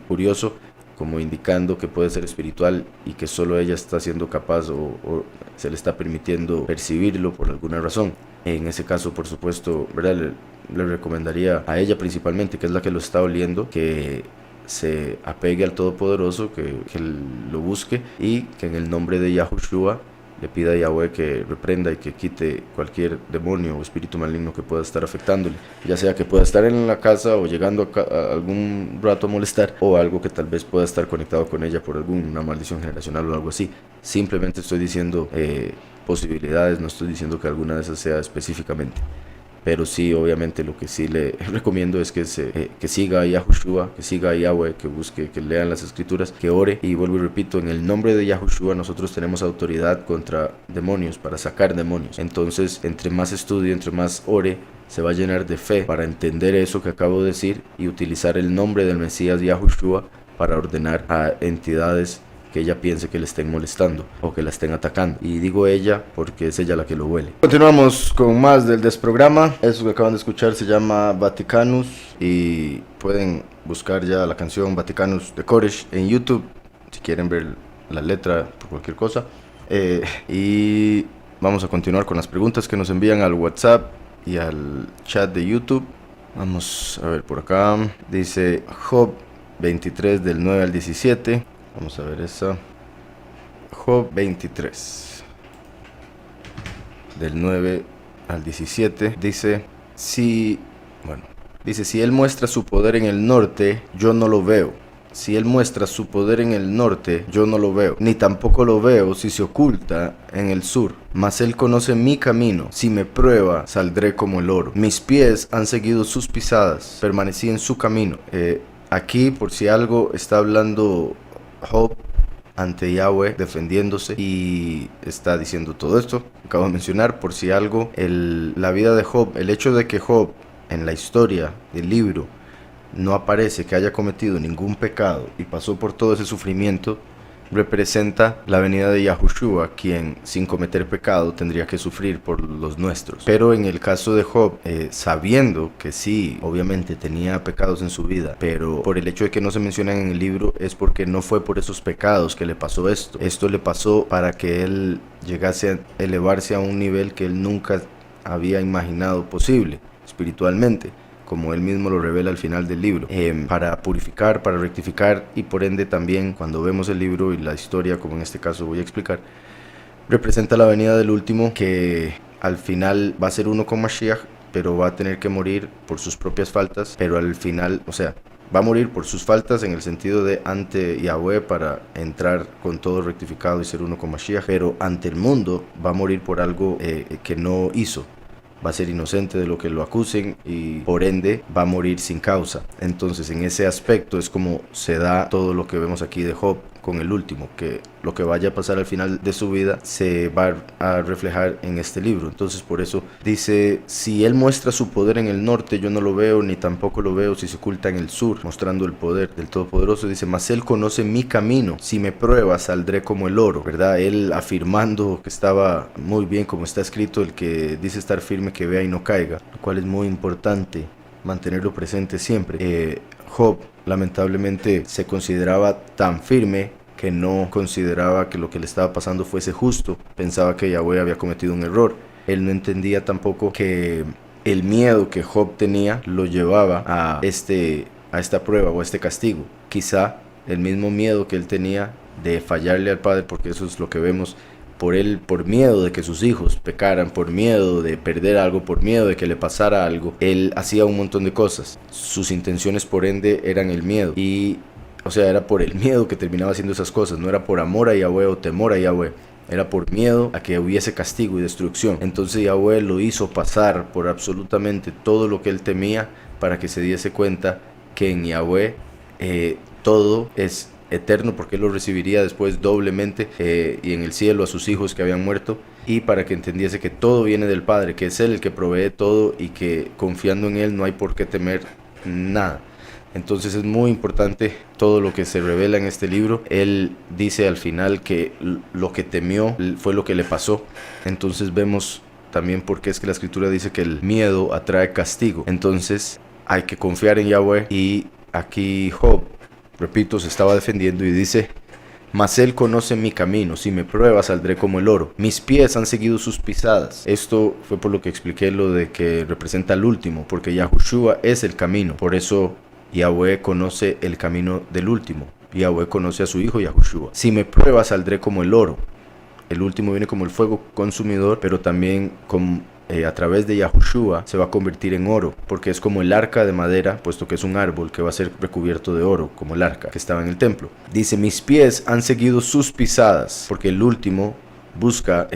curioso, como indicando que puede ser espiritual y que solo ella está siendo capaz o se le está permitiendo percibirlo por alguna razón. En ese caso, por supuesto, ¿verdad? Le recomendaría a ella principalmente, que es la que lo está oliendo, que se apegue al Todopoderoso, que lo busque, y que en el nombre de Yahushua le pida a Yahweh que reprenda y que quite cualquier demonio o espíritu maligno que pueda estar afectándole, ya sea que pueda estar en la casa o llegando a algún rato a molestar, o algo que tal vez pueda estar conectado con ella por alguna maldición generacional o algo así. Simplemente estoy diciendo posibilidades, no estoy diciendo que alguna de esas sea específicamente. Pero sí, obviamente lo que sí le recomiendo es que siga a Yahushua, que siga a Yahweh, que busque, que lean las escrituras, que ore. Y vuelvo y repito, en el nombre de Yahushua nosotros tenemos autoridad contra demonios, para sacar demonios. Entonces, entre más estudie, entre más ore, se va a llenar de fe para entender eso que acabo de decir y utilizar el nombre del Mesías Yahushua para ordenar a entidades que ella piense que le estén molestando o que la estén atacando. Y digo ella porque es ella la que lo huele. Continuamos con más del desprograma. Eso que acaban de escuchar se llama Vaticanus, y pueden buscar ya la canción Vaticanus de Koresh en YouTube si quieren ver la letra por cualquier cosa. Y vamos a continuar con las preguntas que nos envían al WhatsApp y al chat de YouTube. Vamos a ver por acá. Dice Job 23 del 9 al 17. Vamos a ver esa. Job 23 del 9 al 17 dice: si él muestra su poder en el norte, yo no lo veo. Si él muestra su poder en el norte, yo no lo veo, ni tampoco lo veo si se oculta en el sur. Mas él conoce mi camino, si me prueba, saldré como el oro. Mis pies han seguido sus pisadas, permanecí en su camino. Aquí, por si algo, está hablando Job ante Yahweh, defendiéndose, y está diciendo todo esto que acabo de mencionar. Por si algo, la vida de Job, el hecho de que Job en la historia del libro no aparece que haya cometido ningún pecado y pasó por todo ese sufrimiento, representa la venida de Yahushua, quien sin cometer pecado tendría que sufrir por los nuestros. Pero en el caso de Job, sabiendo que sí, obviamente tenía pecados en su vida, pero por el hecho de que no se mencionan en el libro, es porque no fue por esos pecados que le pasó esto. Esto le pasó para que él llegase a elevarse a un nivel que él nunca había imaginado posible espiritualmente, como él mismo lo revela al final del libro, para purificar, para rectificar, y por ende también cuando vemos el libro y la historia, como en este caso voy a explicar, representa la venida del último, que al final va a ser uno con Mashiach, pero va a tener que morir por sus propias faltas, pero al final, o sea, va a morir por sus faltas en el sentido de ante Yahweh para entrar con todo rectificado y ser uno con Mashiach, pero ante el mundo va a morir por algo que no hizo. Va a ser inocente de lo que lo acusen y por ende va a morir sin causa. Entonces en ese aspecto es como se da todo lo que vemos aquí de Job con el último, que lo que vaya a pasar al final de su vida se va a reflejar en este libro. Entonces por eso dice: si él muestra su poder en el norte, yo no lo veo, ni tampoco lo veo si se oculta en el sur, mostrando el poder del Todopoderoso. Dice: mas él conoce mi camino, si me prueba saldré como el oro, ¿verdad? Él afirmando que estaba muy bien, como está escrito: el que dice estar firme que vea y no caiga, lo cual es muy importante mantenerlo presente siempre. Job lamentablemente se consideraba tan firme que no consideraba que lo que le estaba pasando fuese justo. Pensaba que Yahweh había cometido un error. Él no entendía tampoco que el miedo que Job tenía lo llevaba a esta prueba o a este castigo. Quizá el mismo miedo que él tenía de fallarle al Padre, porque eso es lo que vemos, por miedo de que sus hijos pecaran, por miedo de perder algo, por miedo de que le pasara algo, él hacía un montón de cosas. Sus intenciones por ende eran el miedo, y o sea, era por el miedo que terminaba haciendo esas cosas. No era por amor a Yahweh o temor a Yahweh, era por miedo a que hubiese castigo y destrucción. Entonces Yahweh lo hizo pasar por absolutamente todo lo que él temía, para que se diese cuenta que en Yahweh todo es eterno, porque él lo recibiría después doblemente, y en el cielo a sus hijos que habían muerto, y para que entendiese que todo viene del Padre, que es él el que provee todo, y que confiando en él no hay por qué temer nada. Entonces es muy importante todo lo que se revela en este libro. Él dice al final que lo que temió fue lo que le pasó. Entonces vemos también por qué es que la escritura dice que el miedo atrae castigo. Entonces hay que confiar en Yahweh, y aquí Job, repito, se estaba defendiendo y dice: mas él conoce mi camino, si me prueba saldré como el oro, mis pies han seguido sus pisadas. Esto fue por lo que expliqué lo de que representa al último, porque Yahushua es el camino. Por eso Yahweh conoce el camino del último, Yahweh conoce a su hijo Yahushua. Si me prueba saldré como el oro. El último viene como el fuego consumidor, pero también a través de Yahushua se va a convertir en oro, porque es como el arca de madera, puesto que es un árbol que va a ser recubierto de oro, como el arca que estaba en el templo. Dice: mis pies han seguido sus pisadas, porque el último busca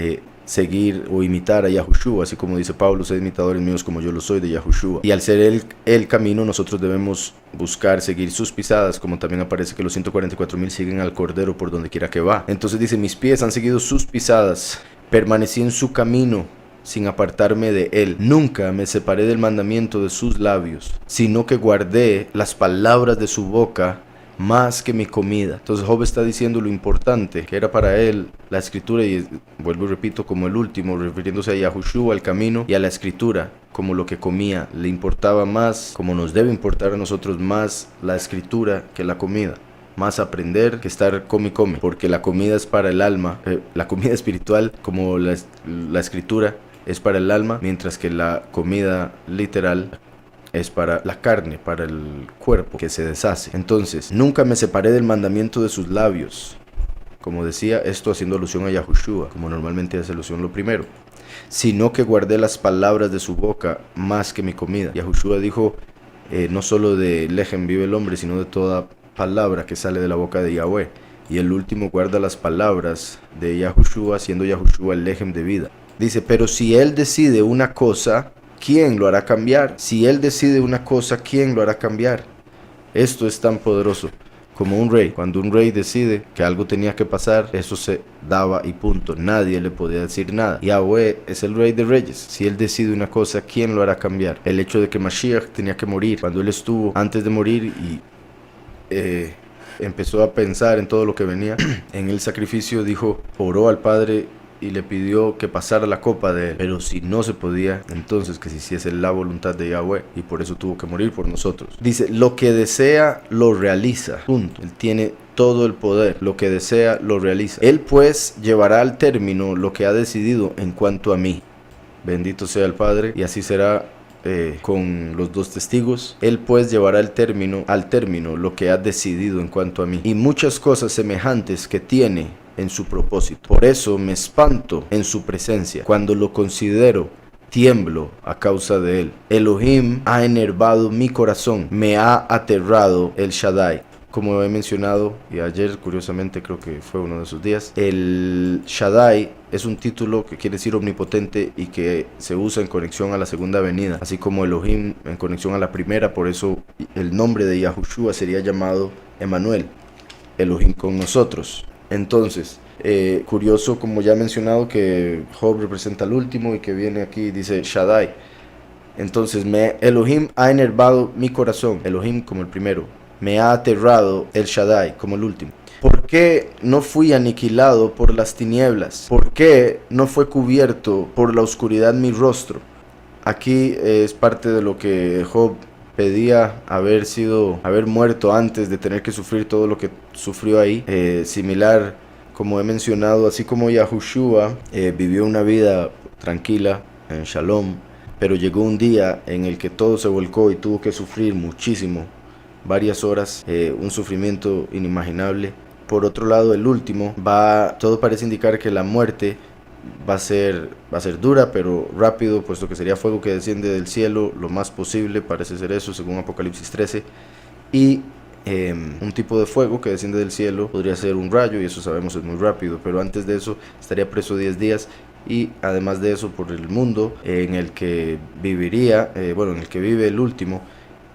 seguir o imitar a Yahushua, así como dice Pablo: sed imitadores míos como yo lo soy de Yahushua. Y al ser el camino, nosotros debemos buscar seguir sus pisadas, como también aparece que los 144,000 siguen al Cordero por donde quiera que va. Entonces dice: mis pies han seguido sus pisadas, permanecí en su camino sin apartarme de él. Nunca me separé del mandamiento de sus labios, sino que guardé las palabras de su boca más que mi comida. Entonces Job está diciendo lo importante que era para él la escritura, y vuelvo y repito, como el último, refiriéndose a Yahushua, al camino, y a la escritura como lo que comía. Le importaba más, como nos debe importar a nosotros, más la escritura que la comida. Más aprender que estar come y come, porque la comida es para el alma, la comida espiritual, como la escritura, es para el alma, mientras que la comida literal es para la carne, para el cuerpo que se deshace. Entonces, nunca me separé del mandamiento de sus labios. Como decía, esto haciendo alusión a Yahushua, como normalmente hace alusión lo primero. Sino que guardé las palabras de su boca más que mi comida. Yahushua dijo, no solo de lejem vive el hombre, sino de toda palabra que sale de la boca de Yahweh. Y el último guarda las palabras de Yahushua, siendo Yahushua el lejem de vida. Dice: pero si él decide una cosa, ¿quién lo hará cambiar? Si él decide una cosa, ¿quién lo hará cambiar? Esto es tan poderoso. como un rey. Cuando un rey decide que algo tenía que pasar, eso se daba y punto. Nadie le podía decir nada. Yahweh es el rey de reyes. Si él decide una cosa, ¿quién lo hará cambiar? El hecho de que Mashiach tenía que morir, cuando él estuvo antes de morir y empezó a pensar en todo lo que venía, en el sacrificio dijo, oró al Padre y le pidió que pasara la copa de él, pero si no se podía, entonces que se hiciese la voluntad de Yahweh, y por eso tuvo que morir por nosotros. Dice, lo que desea lo realiza, punto. Él tiene todo el poder, lo que desea lo realiza. Él pues llevará al término lo que ha decidido en cuanto a mí. Bendito sea el Padre, y así será con los dos testigos. Él pues llevará al término lo que ha decidido en cuanto a mí, y muchas cosas semejantes que tiene en su propósito. Por eso me espanto en su presencia. Cuando lo considero, tiemblo a causa de él. Elohim ha enervado mi corazón, me ha aterrado el Shaddai. Como he mencionado, y ayer curiosamente creo que fue uno de esos días, el Shaddai es un título que quiere decir omnipotente y que se usa en conexión a la segunda venida, así como Elohim en conexión a la primera. Por eso el nombre de Yahushua sería llamado Emmanuel, Elohim con nosotros. Entonces, curioso, como ya he mencionado, que Job representa al último y que viene aquí, dice Shaddai. Entonces, Elohim ha enervado mi corazón, Elohim como el primero, me ha aterrado el Shaddai como el último. ¿Por qué no fui aniquilado por las tinieblas? ¿Por qué no fue cubierto por la oscuridad mi rostro? Aquí es parte de lo que Job pedía, haber muerto antes de tener que sufrir todo lo que sufrió ahí. Similar, como he mencionado, así como Yahushua vivió una vida tranquila, en Shalom, pero llegó un día en el que todo se volcó y tuvo que sufrir muchísimo, varias horas, un sufrimiento inimaginable. Por otro lado, el último, todo parece indicar que la muerte va a ser dura, pero rápido, puesto que sería fuego que desciende del cielo lo más posible, parece ser eso, según Apocalipsis 13, y un tipo de fuego que desciende del cielo podría ser un rayo, y eso sabemos es muy rápido, pero antes de eso estaría preso 10 días, y además de eso, por el mundo en el que viviría, en el que vive el último,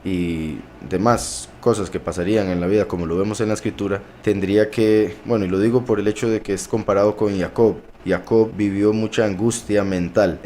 y demás cosas que pasarían en la vida como lo vemos en la escritura, tendría que, y lo digo por el hecho de que es comparado con Jacob. Jacob vivió mucha angustia mental,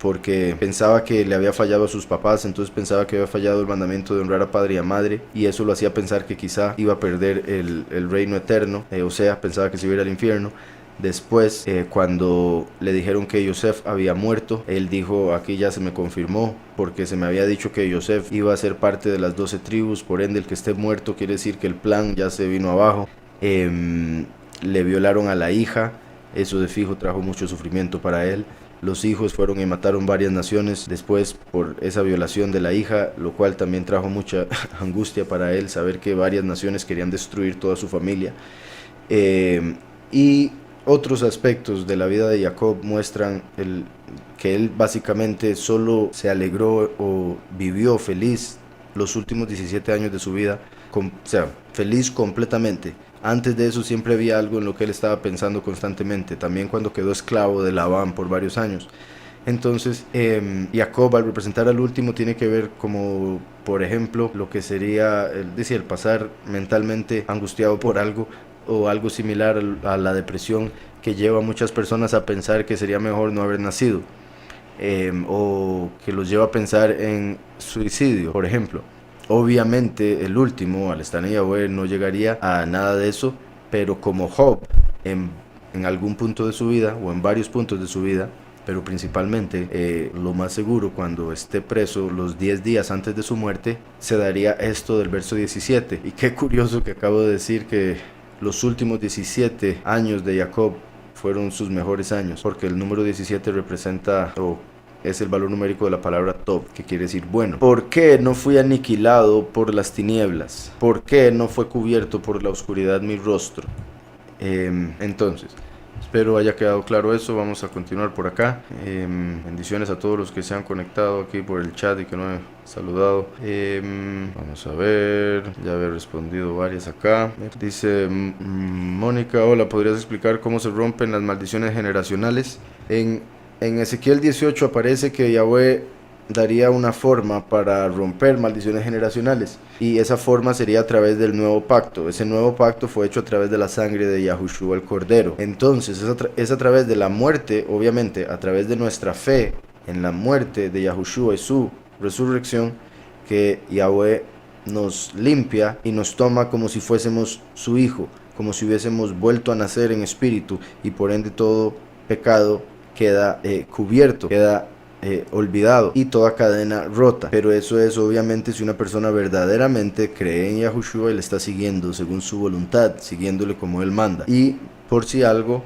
porque pensaba que le había fallado a sus papás, entonces pensaba que había fallado el mandamiento de honrar a padre y a madre, y eso lo hacía pensar que quizá iba a perder el reino eterno, o sea, pensaba que se iba a ir al infierno. Después, cuando le dijeron que Yosef había muerto, él dijo, aquí ya se me confirmó, porque se me había dicho que Yosef iba a ser parte de las 12 tribus, por ende el que esté muerto quiere decir que el plan ya se vino abajo. Le violaron a la hija, eso de fijo trajo mucho sufrimiento para él. Los hijos fueron y mataron varias naciones después por esa violación de la hija, lo cual también trajo mucha angustia para él, saber que varias naciones querían destruir toda su familia. Y otros aspectos de la vida de Jacob muestran que él básicamente solo se alegró o vivió feliz los últimos 17 años de su vida, feliz completamente. Antes de eso siempre había algo en lo que él estaba pensando constantemente, también cuando quedó esclavo de Labán por varios años. Entonces, Jacob, al representar al último, tiene que ver como, por ejemplo, lo que sería el pasar mentalmente angustiado por algo, o algo similar a la depresión que lleva a muchas personas a pensar que sería mejor no haber nacido, o que los lleva a pensar en suicidio, por ejemplo. Obviamente el último, al estar en Yahweh, no llegaría a nada de eso, pero como Job, en algún punto de su vida, o en varios puntos de su vida, pero principalmente lo más seguro, cuando esté preso los 10 días antes de su muerte, se daría esto del verso 17. Y qué curioso que acabo de decir que los últimos 17 años de Jacob fueron sus mejores años, porque el número 17 representa, es el valor numérico de la palabra Tov, que quiere decir bueno. ¿Por qué no fui aniquilado por las tinieblas? ¿Por qué no fue cubierto por la oscuridad mi rostro? Entonces, espero haya quedado claro eso. Vamos a continuar por acá. Bendiciones a todos los que se han conectado aquí por el chat y que no he saludado. Vamos a ver, ya había respondido varias acá. Dice Mónica, hola, ¿podrías explicar cómo se rompen las maldiciones generacionales? En Ezequiel 18 aparece que Yahweh daría una forma para romper maldiciones generacionales, y esa forma sería a través del nuevo pacto. Ese nuevo pacto fue hecho a través de la sangre de Yahushua el Cordero. Entonces es a través de la muerte, obviamente a través de nuestra fe en la muerte de Yahushua y su resurrección, que Yahweh nos limpia y nos toma como si fuésemos su hijo, como si hubiésemos vuelto a nacer en espíritu, y por ende todo pecado queda cubierto, queda olvidado, y toda cadena rota. Pero eso es obviamente si una persona verdaderamente cree en Yahushua y le está siguiendo según su voluntad, siguiéndole como él manda. Y por si algo,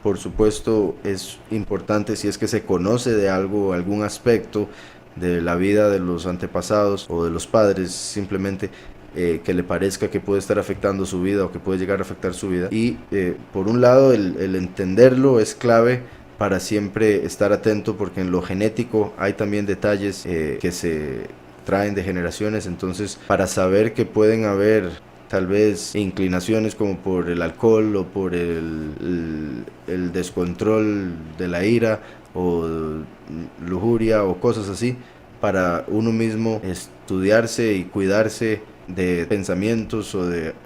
por supuesto, es importante, si es que se conoce de algo, algún aspecto de la vida de los antepasados o de los padres, simplemente que le parezca que puede estar afectando su vida o que puede llegar a afectar su vida. Y por un lado el entenderlo es clave para siempre estar atento, porque en lo genético hay también detalles que se traen de generaciones. Entonces, para saber que pueden haber tal vez inclinaciones como por el alcohol o por el descontrol de la ira o lujuria o cosas así, para uno mismo estudiarse y cuidarse de pensamientos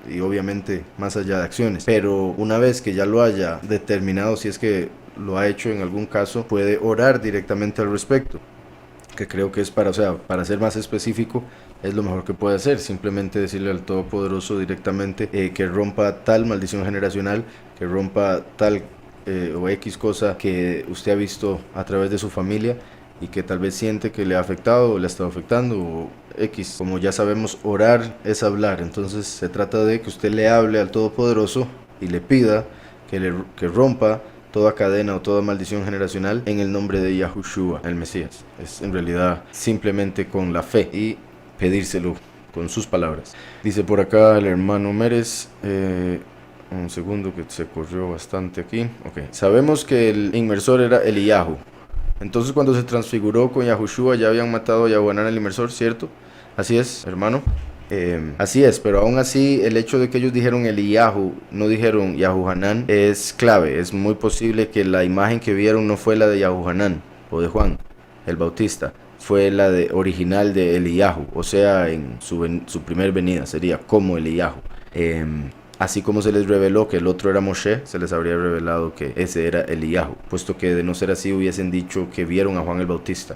y obviamente más allá de acciones. Pero una vez que ya lo haya determinado, si es que lo ha hecho en algún caso, puede orar directamente al respecto, que creo que es para ser más específico, es lo mejor que puede hacer. Simplemente decirle al Todopoderoso directamente que rompa tal maldición generacional, que rompa tal o X cosa que usted ha visto a través de su familia y que tal vez siente que le ha afectado o le ha estado afectando, o X. Como ya sabemos, orar es hablar. Entonces se trata de que usted le hable al Todopoderoso y le pida que rompa toda cadena o toda maldición generacional en el nombre de Yahushua, el Mesías. Es en realidad simplemente con la fe y pedírselo con sus palabras. Dice por acá el hermano Mérez, un segundo que se corrió bastante aquí. Okay. Sabemos que el inmersor era Eliyahu. Entonces cuando se transfiguró con Yahushua ya habían matado a Yahuanán el inmersor, ¿cierto? Así es, hermano. Así es, pero aún así el hecho de que ellos dijeron Eliyahu, no dijeron Yahuhanán, es clave. Es muy posible que la imagen que vieron no fue la de Yahuhanán o de Juan el Bautista, fue la original de Eliyahu, o sea, en su primer venida sería como Eliyahu. Así como se les reveló que el otro era Moshe, se les habría revelado que ese era Eliyahu, puesto que de no ser así hubiesen dicho que vieron a Juan el Bautista.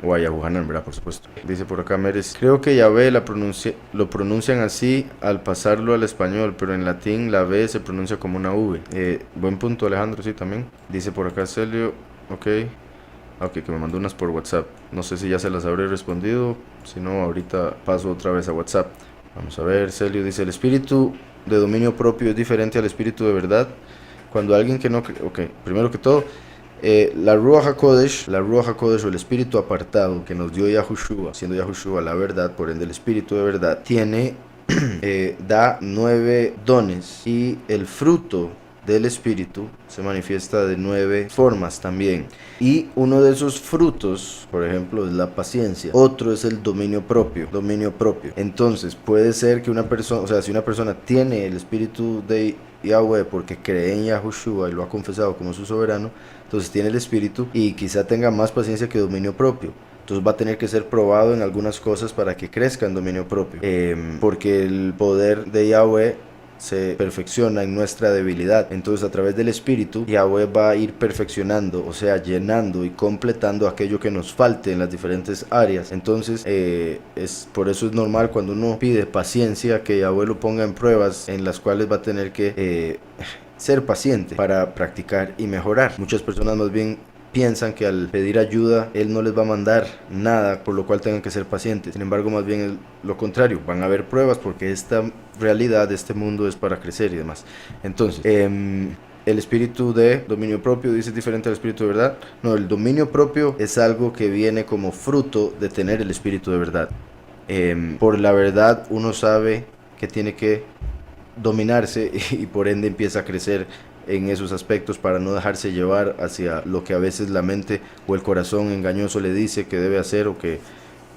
O a Yahuhanán, ¿verdad? Por supuesto. Dice por acá Mérez, creo que Yahvé lo pronuncian así al pasarlo al español, pero en latín la B se pronuncia como una V. Buen punto, Alejandro, sí, también. Dice por acá Celio, ok, que me mandó unas por WhatsApp. No sé si ya se las habré respondido, si no ahorita paso otra vez a WhatsApp. Vamos a ver, Celio dice, el espíritu de dominio propio es diferente al espíritu de verdad. Cuando alguien que no cree, primero que todo, la Ruach HaKodesh o el espíritu apartado que nos dio Yahushua, siendo Yahushua la verdad, por ende el espíritu de verdad, da 9 dones, y el fruto del espíritu se manifiesta de 9 formas también, y uno de esos frutos, por ejemplo, es la paciencia, otro es el dominio propio. Entonces puede ser que una persona, si una persona tiene el espíritu de Yahweh porque cree en Yahushua y lo ha confesado como su soberano, entonces tiene el espíritu y quizá tenga más paciencia que dominio propio. Entonces va a tener que ser probado en algunas cosas para que crezca en dominio propio, porque el poder de Yahweh se perfecciona en nuestra debilidad. Entonces a través del espíritu Yahweh va a ir perfeccionando, o sea, llenando y completando aquello que nos falte en las diferentes áreas. Entonces por eso es normal cuando uno pide paciencia que Yahweh lo ponga en pruebas en las cuales va a tener que ser paciente para practicar y mejorar. Muchas personas más bien piensan que al pedir ayuda Él no les va a mandar nada, por lo cual tengan que ser pacientes. Sin embargo, más bien es lo contrario, van a haber pruebas porque esta realidad de este mundo es para crecer y demás. Entonces, el espíritu de dominio propio dice diferente al espíritu de verdad. No, el dominio propio es algo que viene como fruto de tener el espíritu de verdad. Por la verdad uno sabe que tiene que dominarse y por ende empieza a crecer en esos aspectos para no dejarse llevar hacia lo que a veces la mente o el corazón engañoso le dice que debe hacer, o que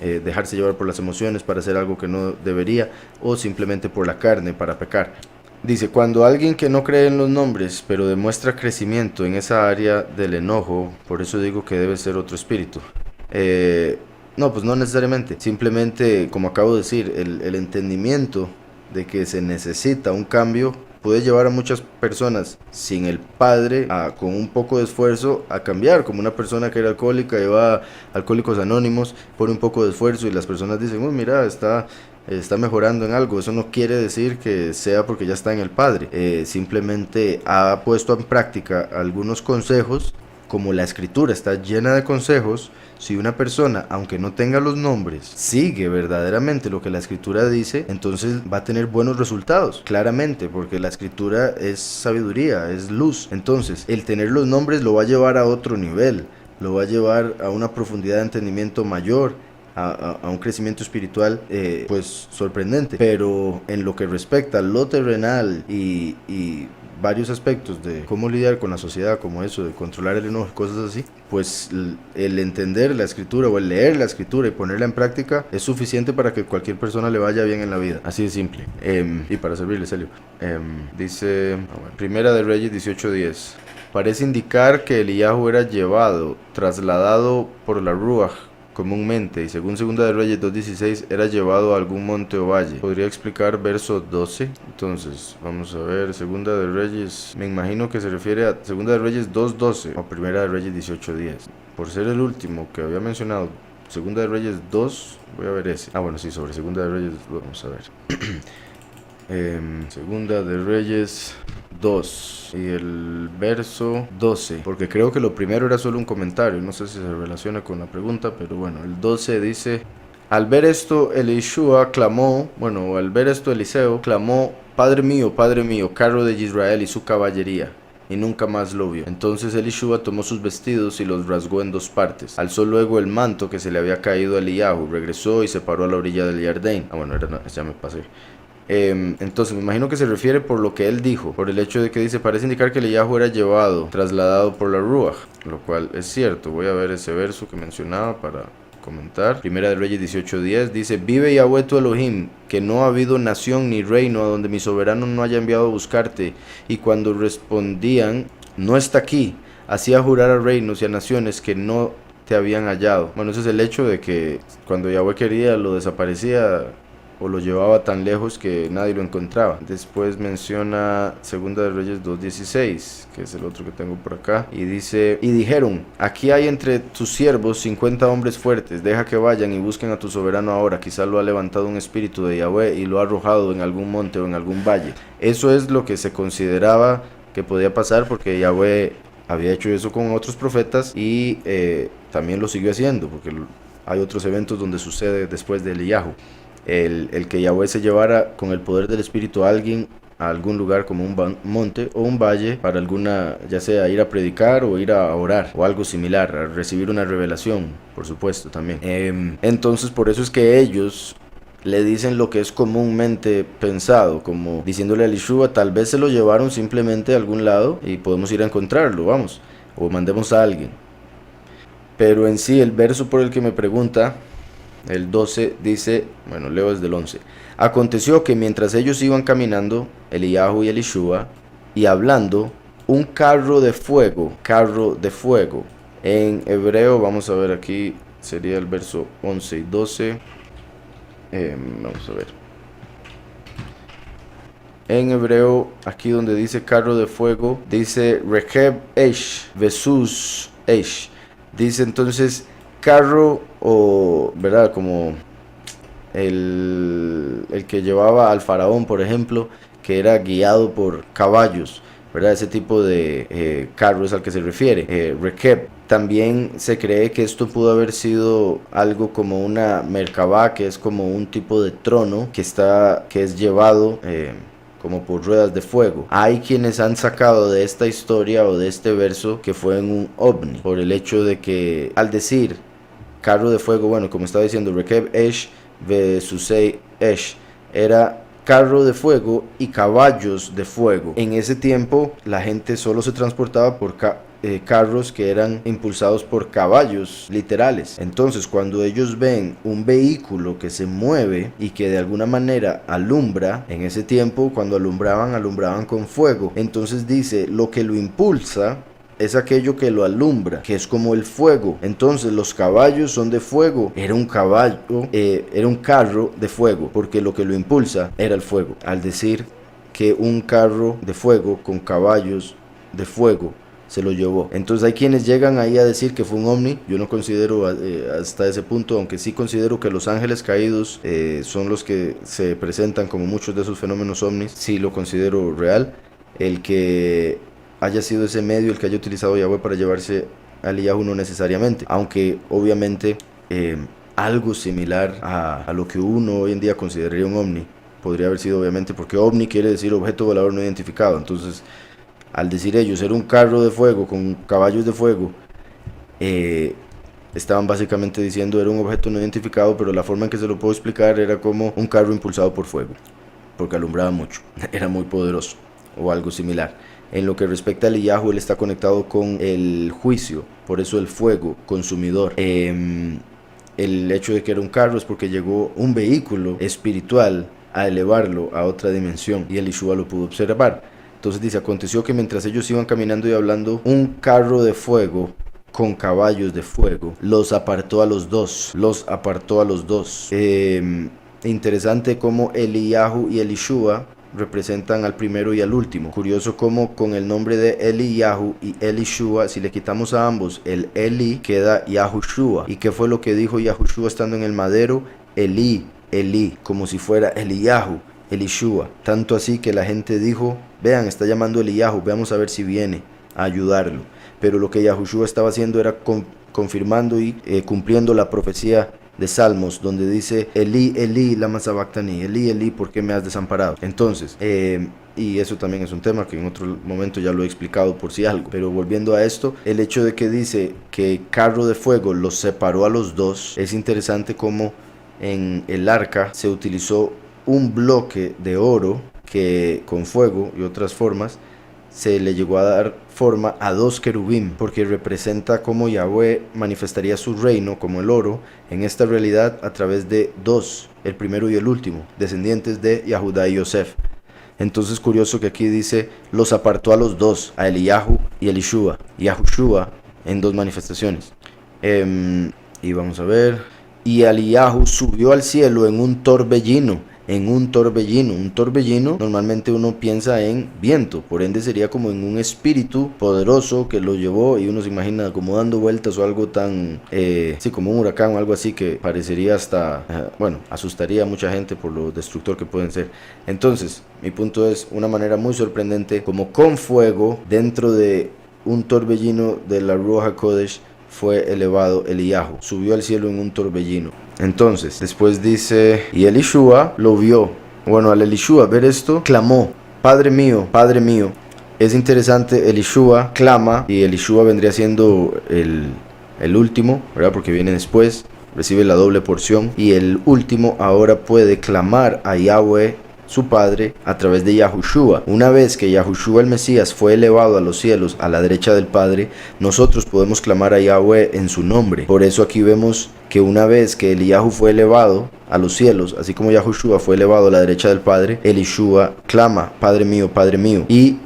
dejarse llevar por las emociones para hacer algo que no debería, o simplemente por la carne para pecar. Dice, cuando alguien que no cree en los nombres pero demuestra crecimiento en esa área del enojo, por eso digo que debe ser otro espíritu. No, pues no necesariamente. Simplemente, como acabo de decir, el entendimiento de que se necesita un cambio puede llevar a muchas personas sin el padre con un poco de esfuerzo a cambiar. Como una persona que era alcohólica y va a Alcohólicos Anónimos, pone un poco de esfuerzo y las personas dicen, uy, mira, está mejorando en algo. Eso no quiere decir que sea porque ya está en el padre. Simplemente ha puesto en práctica algunos consejos. Como la escritura está llena de consejos, si una persona, aunque no tenga los nombres, sigue verdaderamente lo que la escritura dice, entonces va a tener buenos resultados, claramente, porque la escritura es sabiduría, es luz. Entonces, el tener los nombres lo va a llevar a otro nivel, lo va a llevar a una profundidad de entendimiento mayor, a un crecimiento espiritual pues sorprendente. Pero en lo que respecta a lo terrenal y varios aspectos de cómo lidiar con la sociedad, como eso de controlar el enojo, cosas así, pues el entender la escritura o el leer la escritura y ponerla en práctica es suficiente para que cualquier persona le vaya bien en la vida, así de simple. Y para servirle, Celio, dice Primera de Reyes 18:10, parece indicar que Eliyahu era llevado, trasladado por la Ruach comúnmente, y según Segunda de Reyes 2:16 era llevado a algún monte o valle. ¿Podría explicar verso 12? Entonces, vamos a ver, Segunda de Reyes, me imagino que se refiere a Segunda de Reyes 2:12 o Primera de Reyes 18:10. Por ser el último que había mencionado, Segunda de Reyes 2, voy a ver ese. Bueno, sí, sobre Segunda de Reyes, vamos a ver. Segunda de Reyes 2 y el verso 12, porque creo que lo primero era solo un comentario, no sé si se relaciona con la pregunta, pero bueno, el 12 dice, al ver esto Elishua clamó, al ver esto Eliseo clamó, Padre mío, carro de Israel y su caballería, y nunca más lo vio. Entonces Elishua tomó sus vestidos y los rasgó en dos partes. Alzó luego el manto que se le había caído a Eliyahu, regresó y se paró a la orilla del Jardín. Ya me pasé. Entonces me imagino que se refiere por lo que él dijo, por el hecho de que dice, parece indicar que Eliyahu era llevado, trasladado por la Ruach, lo cual es cierto. Voy a ver ese verso que mencionaba para comentar. Primera de Reyes 18:10 dice, vive Yahweh tu Elohim, que no ha habido nación ni reino a donde mi soberano no haya enviado a buscarte. Y cuando respondían, no está aquí, hacía jurar a reinos y a naciones que no te habían hallado. Ese es el hecho de que cuando Yahweh quería lo desaparecía o lo llevaba tan lejos que nadie lo encontraba. Después menciona Segunda de Reyes 2:16, que es el otro que tengo por acá, y dice, y dijeron, aquí hay entre tus siervos 50 hombres fuertes, deja que vayan y busquen a tu soberano ahora, quizá lo ha levantado un espíritu de Yahweh y lo ha arrojado en algún monte o en algún valle. Eso es lo que se consideraba que podía pasar, porque Yahweh había hecho eso con otros profetas y también lo siguió haciendo, porque hay otros eventos donde sucede después de Eliyahu. El que Yahweh se llevara con el poder del Espíritu a alguien a algún lugar como un monte o un valle para alguna, ya sea ir a predicar o ir a orar o algo similar, a recibir una revelación, por supuesto también. Entonces por eso es que ellos le dicen lo que es comúnmente pensado, como diciéndole a Elishua, tal vez se lo llevaron simplemente a algún lado y podemos ir a encontrarlo, vamos, o mandemos a alguien. Pero en sí el verso por el que me pregunta, el 12 dice, leo desde el 11. Aconteció que mientras ellos iban caminando, Eliyahu y Elishua, y hablando, un carro de fuego, en hebreo, vamos a ver aquí, sería el verso 11 y 12, vamos a ver. En hebreo, aquí donde dice carro de fuego, dice Recheb Esh, Vesus Esh. Dice entonces carro o, ¿verdad? Como el que llevaba al faraón, por ejemplo, que era guiado por caballos, ¿verdad? Ese tipo de carro es al que se refiere. Recheb. También se cree que esto pudo haber sido algo como una merkabah, que es como un tipo de trono que es llevado como por ruedas de fuego. Hay quienes han sacado de esta historia o de este verso que fue en un ovni, por el hecho de que al decir carro de fuego, como estaba diciendo, Recheb Esh Vesusei Esh, era carro de fuego y caballos de fuego. En ese tiempo la gente solo se transportaba por carros que eran impulsados por caballos literales. Entonces cuando ellos ven un vehículo que se mueve y que de alguna manera alumbra, en ese tiempo cuando alumbraban con fuego, entonces dice lo que lo impulsa es aquello que lo alumbra, que es como el fuego. Entonces los caballos son de fuego. Era un carro de fuego, porque lo que lo impulsa era el fuego. Al decir que un carro de fuego con caballos de fuego se lo llevó. Entonces hay quienes llegan ahí a decir que fue un ovni. Yo no considero hasta ese punto, aunque sí considero que los ángeles caídos son los que se presentan como muchos de esos fenómenos ovnis. Sí lo considero real. El que haya sido ese medio el que haya utilizado Yahweh para llevarse a Eliyahu no necesariamente, aunque obviamente algo similar a lo que uno hoy en día consideraría un ovni podría haber sido, obviamente, porque ovni quiere decir objeto volador no identificado. Entonces, al decir ellos era un carro de fuego con caballos de fuego, estaban básicamente diciendo era un objeto no identificado, pero la forma en que se lo puedo explicar era como un carro impulsado por fuego, porque alumbraba mucho, era muy poderoso o algo similar. En lo que respecta a Eliyahu, él está conectado con el juicio, por eso el fuego consumidor. El hecho de que era un carro es porque llegó un vehículo espiritual a elevarlo a otra dimensión y Elishua lo pudo observar. Entonces dice, aconteció que mientras ellos iban caminando y hablando, un carro de fuego con caballos de fuego los apartó a los dos. Interesante cómo Eliyahu y Elishua representan al primero y al último. Curioso como con el nombre de Eliyahu y Elishua, si le quitamos a ambos el Eli, queda Yahushua. ¿Y qué fue lo que dijo Yahushua estando en el madero? Eli, Eli, como si fuera Eliyahu, Elishua. Tanto así que la gente dijo, vean, está llamando Eliyahu, veamos a ver si viene a ayudarlo. Pero lo que Yahushua estaba haciendo era confirmando y cumpliendo la profecía de Salmos, donde dice Eli, Eli, lama sabactani, Eli, Eli, ¿por qué me has desamparado? Entonces, y eso también es un tema que en otro momento ya lo he explicado por si algo, pero volviendo a esto, el hecho de que dice que carro de fuego los separó a los dos, es interesante como en el arca se utilizó un bloque de oro que con fuego y otras formas se le llegó a dar forma a dos querubín, porque representa cómo Yahweh manifestaría su reino como el oro en esta realidad a través de dos, el primero y el último, descendientes de Yahudá y Yosef. Entonces curioso que aquí dice los apartó a los dos, a Eliyahu y Elishua, Yahushua en dos manifestaciones. Y vamos a ver, y Eliyahu subió al cielo en un torbellino. Un torbellino normalmente uno piensa en viento, por ende sería como en un espíritu poderoso que lo llevó y uno se imagina como dando vueltas o algo tan, sí, como un huracán o algo así que parecería hasta, asustaría a mucha gente por lo destructor que pueden ser. Entonces, mi punto es una manera muy sorprendente, como con fuego dentro de un torbellino de la Ruach HaKodesh fue elevado Eliyahu, subió al cielo en un torbellino. Entonces, después dice, y Elishua lo vio. Bueno, al Elishua ver esto, clamó, Padre mío, Padre mío. Es interesante, Elishua clama, y Elishua vendría siendo el último, ¿verdad? Porque viene después, recibe la doble porción, y el último ahora puede clamar a Yahweh, su padre, a través de Yahushua. Una vez que Yahushua el Mesías fue elevado a los cielos a la derecha del Padre, nosotros podemos clamar a Yahweh en su nombre. Por eso aquí vemos que una vez que Eliyahu fue elevado a los cielos, así como Yahushua fue elevado a la derecha del Padre, Elishua clama, Padre mío, Padre mío. Y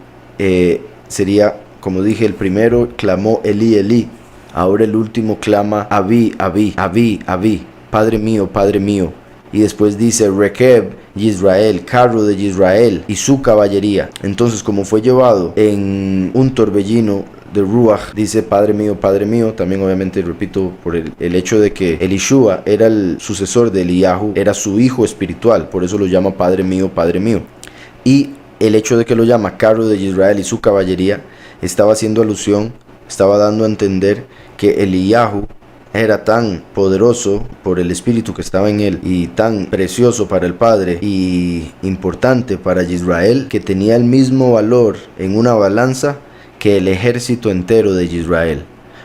sería, como dije, el primero clamó Eli, Eli. Ahora el último clama Abí, Abí, Abí, Abí, Padre mío, Padre mío. Y después dice Rekeb Yisrael, carro de Israel y su caballería. Entonces, como fue llevado en un torbellino de Ruach, dice Padre mío, también obviamente repito por el hecho de que Elishua era el sucesor de Eliyahu, era su hijo espiritual, por eso lo llama Padre mío. Y el hecho de que lo llama carro de Israel y su caballería, estaba haciendo alusión, estaba dando a entender que Eliyahu era tan poderoso por el espíritu que estaba en él y tan precioso para el Padre y importante para Israel, que tenía el mismo valor en una balanza que el ejército entero de Israel.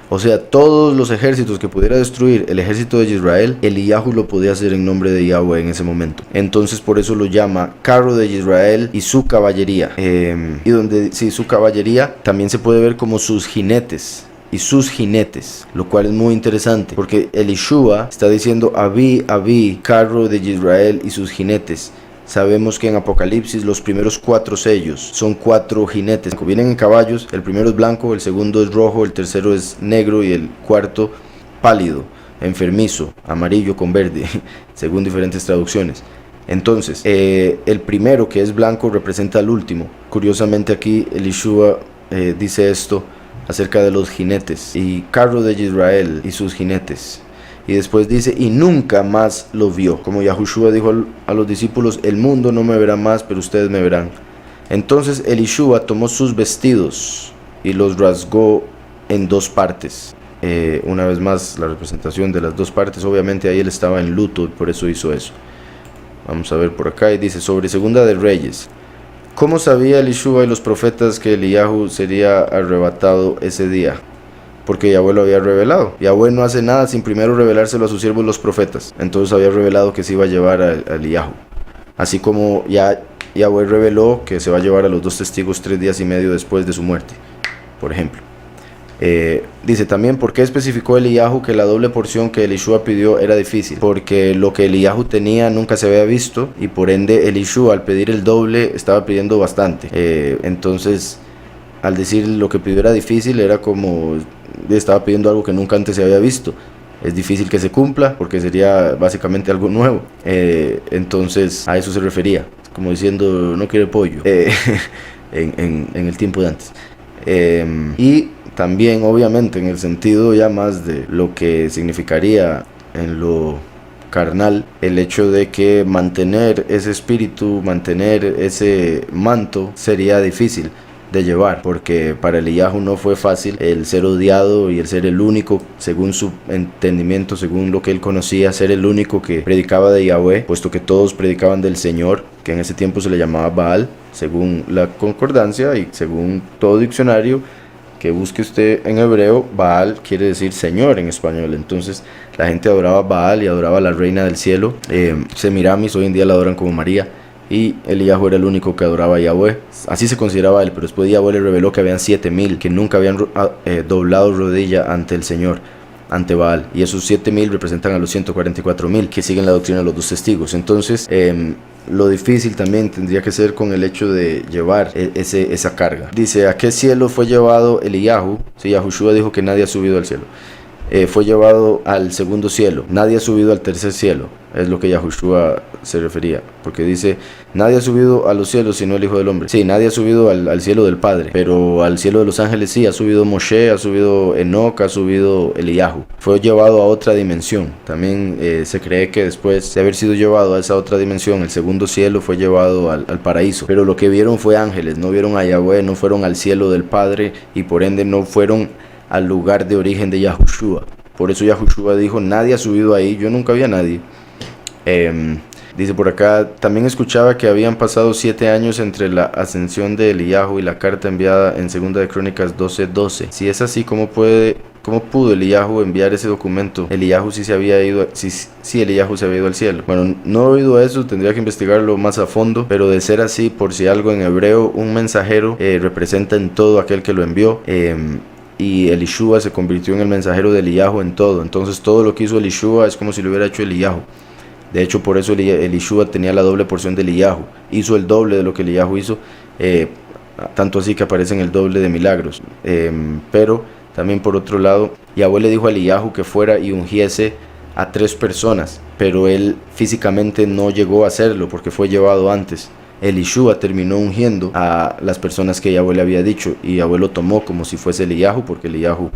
O sea, todos los ejércitos que pudiera destruir el ejército de Israel, Eliyahu lo podía hacer en nombre de Yahweh en ese momento. Entonces por eso lo llama carro de Israel y su caballería. Y donde sí, su caballería también se puede ver como sus jinetes. Y sus jinetes, lo cual es muy interesante porque Elishua está diciendo Abí, Abí, carro de Israel y sus jinetes. Sabemos que en Apocalipsis los primeros 4 sellos son 4 jinetes. Vienen en caballos, el primero es blanco, el segundo es rojo, el tercero es negro y el cuarto pálido, enfermizo, amarillo con verde, según diferentes traducciones. Entonces, el primero, que es blanco, representa al último. Curiosamente aquí Elishua dice esto acerca de los jinetes: y carro de Israel y sus jinetes. Y después dice: y nunca más lo vio. Como Yahushua dijo a los discípulos: el mundo no me verá más, pero ustedes me verán. Entonces Elishua tomó sus vestidos y los rasgó en 2 partes. Una vez más, la representación de las 2 partes. Obviamente ahí él estaba en luto y por eso hizo eso. Vamos a ver por acá, y dice sobre Segunda de Reyes: ¿cómo sabía Elishua y los profetas que Eliyahu sería arrebatado ese día? Porque Yahweh lo había revelado. Yahweh no hace nada sin primero revelárselo a sus siervos los profetas. Entonces había revelado que se iba a llevar a Eliyahu. Así como ya Yahweh reveló que se va a llevar a los 2 testigos 3 días y medio después de su muerte, por ejemplo. Dice también: ¿por qué especificó Eliyahu que la doble porción que Elishua pidió era difícil? Porque lo que Eliyahu tenía nunca se había visto, y por ende Elishua, al pedir el doble, estaba pidiendo bastante. Entonces, al decir lo que pidió era difícil, era como estaba pidiendo algo que nunca antes se había visto. Es difícil que se cumpla porque sería básicamente algo nuevo. Entonces a eso se refería, como diciendo: no quiere pollo, en el tiempo de antes. Y también, obviamente, en el sentido ya más de lo que significaría en lo carnal, el hecho de que mantener ese espíritu, mantener ese manto, sería difícil de llevar, porque para Eliyahu no fue fácil el ser odiado y el ser el único, según su entendimiento, según lo que él conocía, ser el único que predicaba de Yahweh, puesto que todos predicaban del Señor, que en ese tiempo se le llamaba Baal, según la concordancia y según todo diccionario que busque usted en hebreo. Baal quiere decir Señor en español. Entonces la gente adoraba a Baal y adoraba a la reina del cielo. Semiramis hoy en día la adoran como María, y Eliyahu era el único que adoraba a Yahweh. Así se consideraba él, pero después Yahweh le reveló que habían 7,000 que nunca habían doblado rodilla ante el Señor, ante Baal, y esos 7,000 representan a los 144,000 que siguen la doctrina de los 2 testigos. Entonces lo difícil también tendría que ser con el hecho de llevar esa carga. Dice: ¿a qué cielo fue llevado Eliyahu? Sí, Yahushua dijo que nadie ha subido al cielo. Fue llevado al segundo cielo, nadie ha subido al tercer cielo, es lo que Yahushua se refería, porque dice: nadie ha subido a los cielos sino el Hijo del Hombre. Sí, nadie ha subido al cielo del Padre, pero al cielo de los ángeles sí, ha subido Moshe, ha subido Enoch, ha subido Eliyahu. Fue llevado a otra dimensión. También se cree que después de haber sido llevado a esa otra dimensión, el segundo cielo, fue llevado al paraíso, pero lo que vieron fue ángeles, no vieron a Yahweh, no fueron al cielo del Padre, y por ende no fueron al lugar de origen de Yahushua. Por eso Yahushua dijo: nadie ha subido ahí, yo nunca vi a nadie. Dice por acá: también escuchaba que habían pasado 7 años entre la ascensión de Eliyahu y la carta enviada en Segunda de Crónicas 12:12. Si es así, ¿cómo pudo Eliyahu enviar ese documento? Eliyahu sí Eliyahu se había ido al cielo. Bueno, no he oído eso, tendría que investigarlo más a fondo, pero de ser así, por si algo, en hebreo un mensajero representa en todo aquel que lo envió. Y Elishua se convirtió en el mensajero de Eliyahu en todo. Entonces todo lo que hizo Elishua es como si lo hubiera hecho Eliyahu. De hecho, por eso Elishua tenía la doble porción de Eliyahu. Hizo el doble de lo que Eliyahu hizo, tanto así que aparecen el doble de milagros. Pero también, por otro lado, Yahweh le dijo a Eliyahu que fuera y ungiese a 3 personas, pero él físicamente no llegó a hacerlo porque fue llevado antes. Elishua terminó ungiendo a las personas que Yahweh le había dicho, y Yahweh lo tomó como si fuese Eliyahu, porque Eliyahu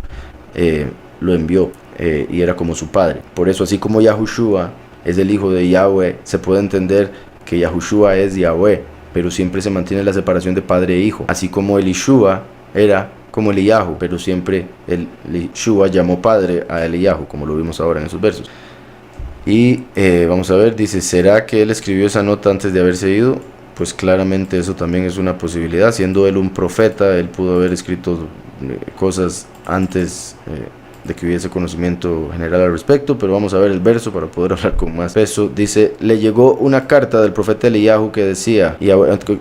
lo envió y era como su padre. Por eso, así como Yahushua es el hijo de Yahweh, se puede entender que Yahushua es Yahweh, pero siempre se mantiene la separación de padre e hijo. Así como Elishua era como Eliyahu, pero siempre Elishua llamó padre a Eliyahu, como lo vimos ahora en esos versos. Y vamos a ver, dice: ¿será que él escribió esa nota antes de haberse ido? Pues claramente eso también es una posibilidad. Siendo él un profeta, él pudo haber escrito cosas antes de que hubiese conocimiento general al respecto. Pero vamos a ver el verso para poder hablar con más peso. Dice: le llegó una carta del profeta Eliyahu que decía,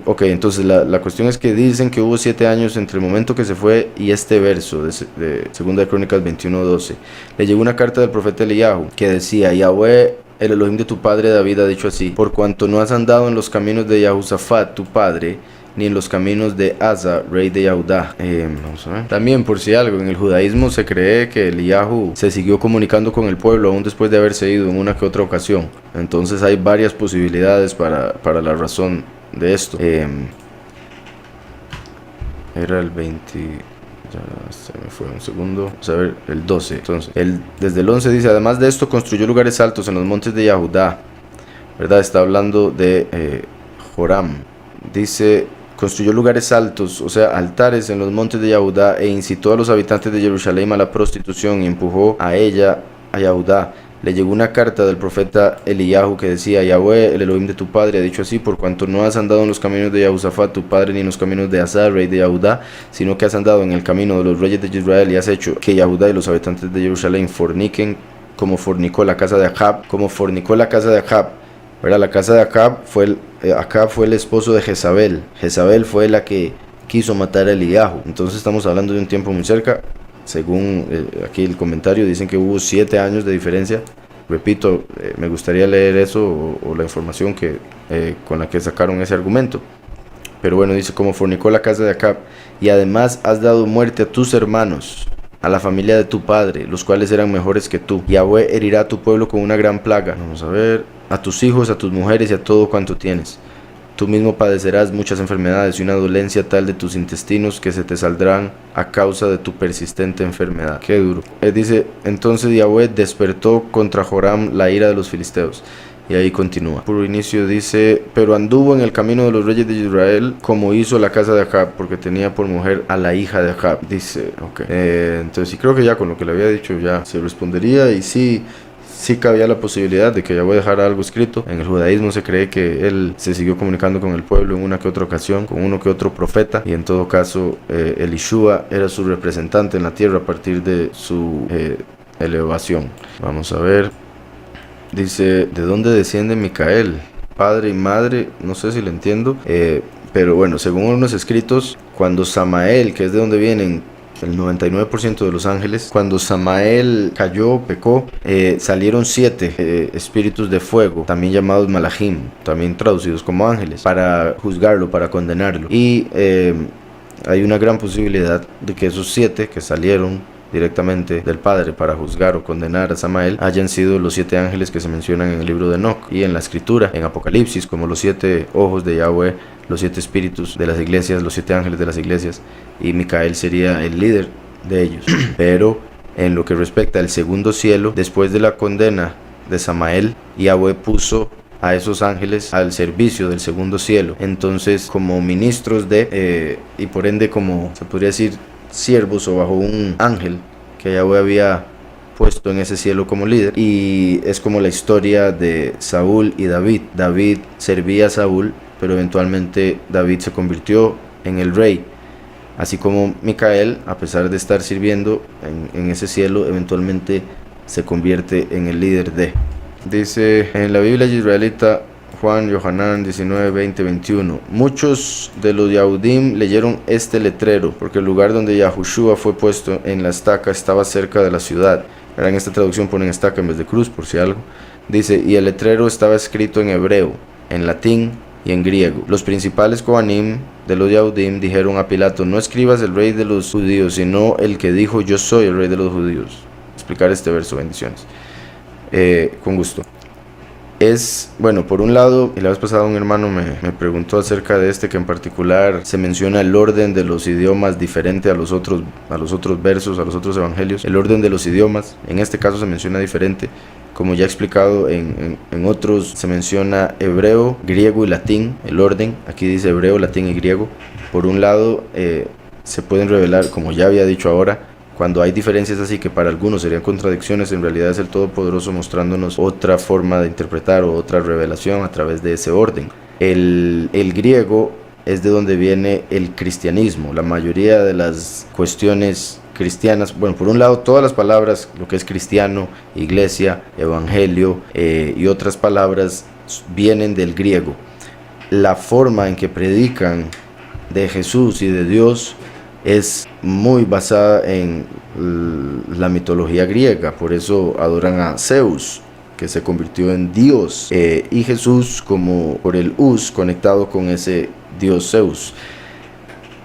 ok, entonces la cuestión es que dicen que hubo 7 años entre el momento que se fue y este verso de Segunda de Crónicas 21:12. Le llegó una carta del profeta Eliyahu que decía: Yahweh el Elohim de tu padre David ha dicho así: por cuanto no has andado en los caminos de Yehosafat tu padre, ni en los caminos de Asa, rey de Yehudá. Vamos a ver. También, por si algo, en el judaísmo se cree que Eliyahu se siguió comunicando con el pueblo aún después de haberse ido en una que otra ocasión. Entonces hay varias posibilidades para la razón de esto. Era el 20... Ya se me fue un segundo. Vamos a ver, el 12. Entonces, desde el 11 dice: además de esto, construyó lugares altos en los montes de Yehudá. ¿Verdad? Está hablando de Joram. Dice: construyó lugares altos, o sea, altares en los montes de Yehudá, e incitó a los habitantes de Jerusalén a la prostitución y empujó a ella, a Yehudá. Le llegó una carta del profeta Eliyahu que decía: Yahweh, el Elohim de tu padre, ha dicho así: por cuanto no has andado en los caminos de Yehosafat tu padre, ni en los caminos de Asa, rey de Yehudá, sino que has andado en el camino de los reyes de Israel, y has hecho que Yehudá y los habitantes de Jerusalén forniquen como fornicó la casa de Acab, como fornicó la casa de Acab. ¿Verdad? La casa de Acab fue el esposo de Jezabel. Jezabel fue la que quiso matar a Eliyahu. Entonces estamos hablando de un tiempo muy cerca. Según aquí el comentario, dicen que hubo 7 años de diferencia. Repito, me gustaría leer eso o la información con la que sacaron ese argumento. Pero bueno, dice: como fornicó la casa de Acab, y además has dado muerte a tus hermanos, a la familia de tu padre, los cuales eran mejores que tú. Yahweh herirá a tu pueblo con una gran plaga. Vamos a ver: a tus hijos, a tus mujeres y a todo cuanto tienes. Tú mismo padecerás muchas enfermedades y una dolencia tal de tus intestinos que se te saldrán a causa de tu persistente enfermedad. Qué duro. Dice: entonces Yahweh despertó contra Joram la ira de los filisteos. Y ahí continúa. Por inicio dice: pero anduvo en el camino de los reyes de Israel, como hizo la casa de Acab, porque tenía por mujer a la hija de Acab. Dice, ok. Entonces sí, creo que ya con lo que le había dicho ya se respondería. Y sí cabía la posibilidad de que Yahweh dejara algo escrito. En el judaísmo se cree que él se siguió comunicando con el pueblo en una que otra ocasión, con uno que otro profeta, y en todo caso Elishua era su representante en la tierra a partir de su elevación. Vamos a ver. Dice: ¿de dónde desciende Micael? Padre y madre, no sé si lo entiendo, pero bueno, según unos escritos, cuando Samael, que es de donde vienen el 99% de los ángeles, cuando Samael cayó, pecó, salieron 7 espíritus de fuego, también llamados Malachim, también traducidos como ángeles, para juzgarlo, para condenarlo. Y hay una gran posibilidad de que esos 7 que salieron directamente del Padre para juzgar o condenar a Samael hayan sido los 7 ángeles que se mencionan en el libro de Enoch y en la escritura, en Apocalipsis, como los 7 ojos de Yahweh, los 7 espíritus de las iglesias, los 7 ángeles de las iglesias, y Micael sería el líder de ellos. Pero en lo que respecta al segundo cielo, después de la condena de Samael, Yahweh puso a esos ángeles al servicio del segundo cielo, entonces como ministros y por ende como se podría decir siervos o bajo un ángel que Yahweh había puesto en ese cielo como líder. Y es como la historia de Saúl y David. David servía a Saúl, pero eventualmente David se convirtió en el rey, así como Micael, a pesar de estar sirviendo en ese cielo, eventualmente se convierte en el líder de. Dice en la Biblia israelita, Juan, Yohanan 19, 20, 21. Muchos de los Yahudim leyeron este letrero, porque el lugar donde Yahushua fue puesto en la estaca estaba cerca de la ciudad. En esta traducción ponen estaca en vez de cruz, por si algo. Dice: y el letrero estaba escrito en hebreo, en latín y en griego. Los principales Kohanim de los Yahudim dijeron a Pilato: no escribas el rey de los judíos, sino el que dijo: yo soy el rey de los judíos. Explicar este verso, bendiciones. Con gusto. Bueno, por un lado, la vez pasada un hermano me preguntó acerca de que en particular se menciona el orden de los idiomas diferente a los otros versos, a los otros evangelios. El orden de los idiomas, en este caso se menciona diferente. Como ya he explicado, en otros se menciona hebreo, griego y latín, el orden. Aquí dice hebreo, latín y griego. Por un lado, se pueden revelar, como ya había dicho ahora, cuando hay diferencias así que para algunos serían contradicciones, en realidad es el Todopoderoso mostrándonos otra forma de interpretar o otra revelación a través de ese orden. El griego es de donde viene el cristianismo. La mayoría de las cuestiones cristianas, bueno, por un lado todas las palabras, lo que es cristiano, iglesia, evangelio y otras palabras vienen del griego. La forma en que predican de Jesús y de Dios es muy basada en la mitología griega, por eso adoran a Zeus, que se convirtió en Dios, y Jesús como por el Us conectado con ese Dios Zeus.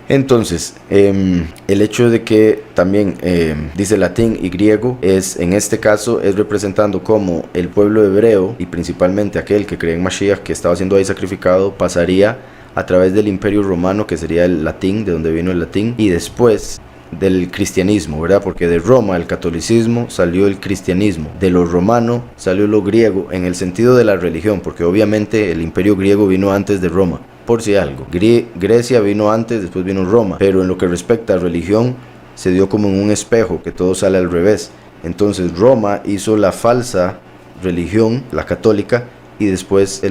Entonces, el hecho de que también dice latín y griego, en este caso es representando como el pueblo hebreo, y principalmente aquel que cree en Mashiach, que estaba siendo ahí sacrificado, pasaría a través del imperio romano, que sería el latín, de donde vino el latín, y después del cristianismo, ¿verdad? Porque de Roma, el catolicismo, salió el cristianismo, de lo romano salió lo griego, en el sentido de la religión, porque obviamente el imperio griego vino antes de Roma, por si algo. Grecia vino antes, después vino Roma, pero en lo que respecta a religión, se dio como en un espejo, que todo sale al revés. Entonces Roma hizo la falsa religión, la católica, y después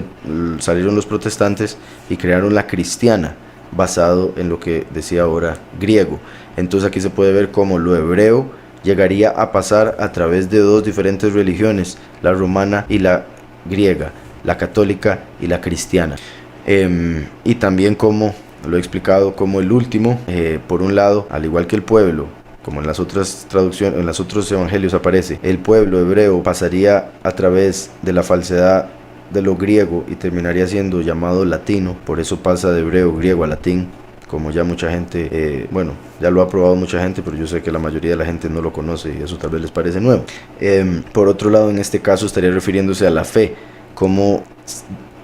salieron los protestantes y crearon la cristiana, basado en lo que decía ahora griego. Entonces aquí se puede ver cómo lo hebreo llegaría a pasar a través de dos diferentes religiones, la romana y la griega, la católica y la cristiana. Y también, como lo he explicado, como el último, por un lado, al igual que el pueblo, como en las otras traducciones, en los otros evangelios aparece, el pueblo hebreo pasaría a través de la falsedad de lo griego y terminaría siendo llamado latino. Por eso pasa de hebreo, griego a latín, como ya mucha gente, ya lo ha probado mucha gente, pero yo sé que la mayoría de la gente no lo conoce y eso tal vez les parece nuevo. Por otro lado, en este caso estaría refiriéndose a la fe, como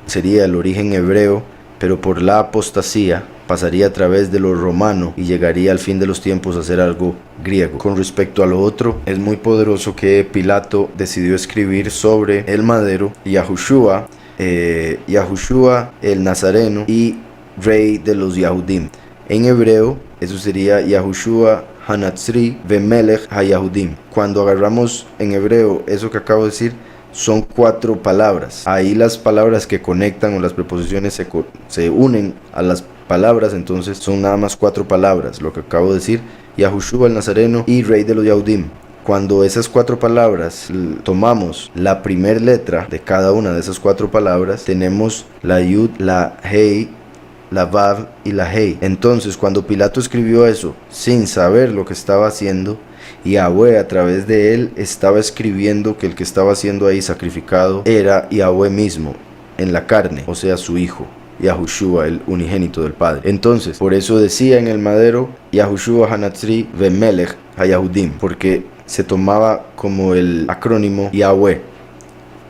sería el origen hebreo, pero por la apostasía pasaría a través de lo romano y llegaría al fin de los tiempos a ser algo griego. Con respecto a lo otro, es muy poderoso que Pilato decidió escribir sobre el madero Yahushua, Yahushua el Nazareno y rey de los Yahudim. En hebreo, eso sería Yahushua Hanatzri Vemelech HaYahudim. Cuando agarramos en hebreo eso que acabo de decir, son 4 palabras. Ahí las palabras que conectan o las preposiciones se unen a las palabras, entonces son nada más 4 palabras. Lo que acabo de decir, Yahushua el Nazareno y rey de los Yahudim. Cuando esas 4 palabras tomamos la primera letra de cada una de esas 4 palabras, tenemos la Yud, la Hei, la Vav y la Hei. Entonces, cuando Pilato escribió eso sin saber lo que estaba haciendo, Yahweh a través de él estaba escribiendo que el que estaba siendo ahí sacrificado era Yahweh mismo en la carne, o sea, su hijo Yahushua, el unigénito del Padre. Entonces, por eso decía en el madero Yahushua Hanatzri Vemelech HaYahudim, porque se tomaba como el acrónimo Yahweh.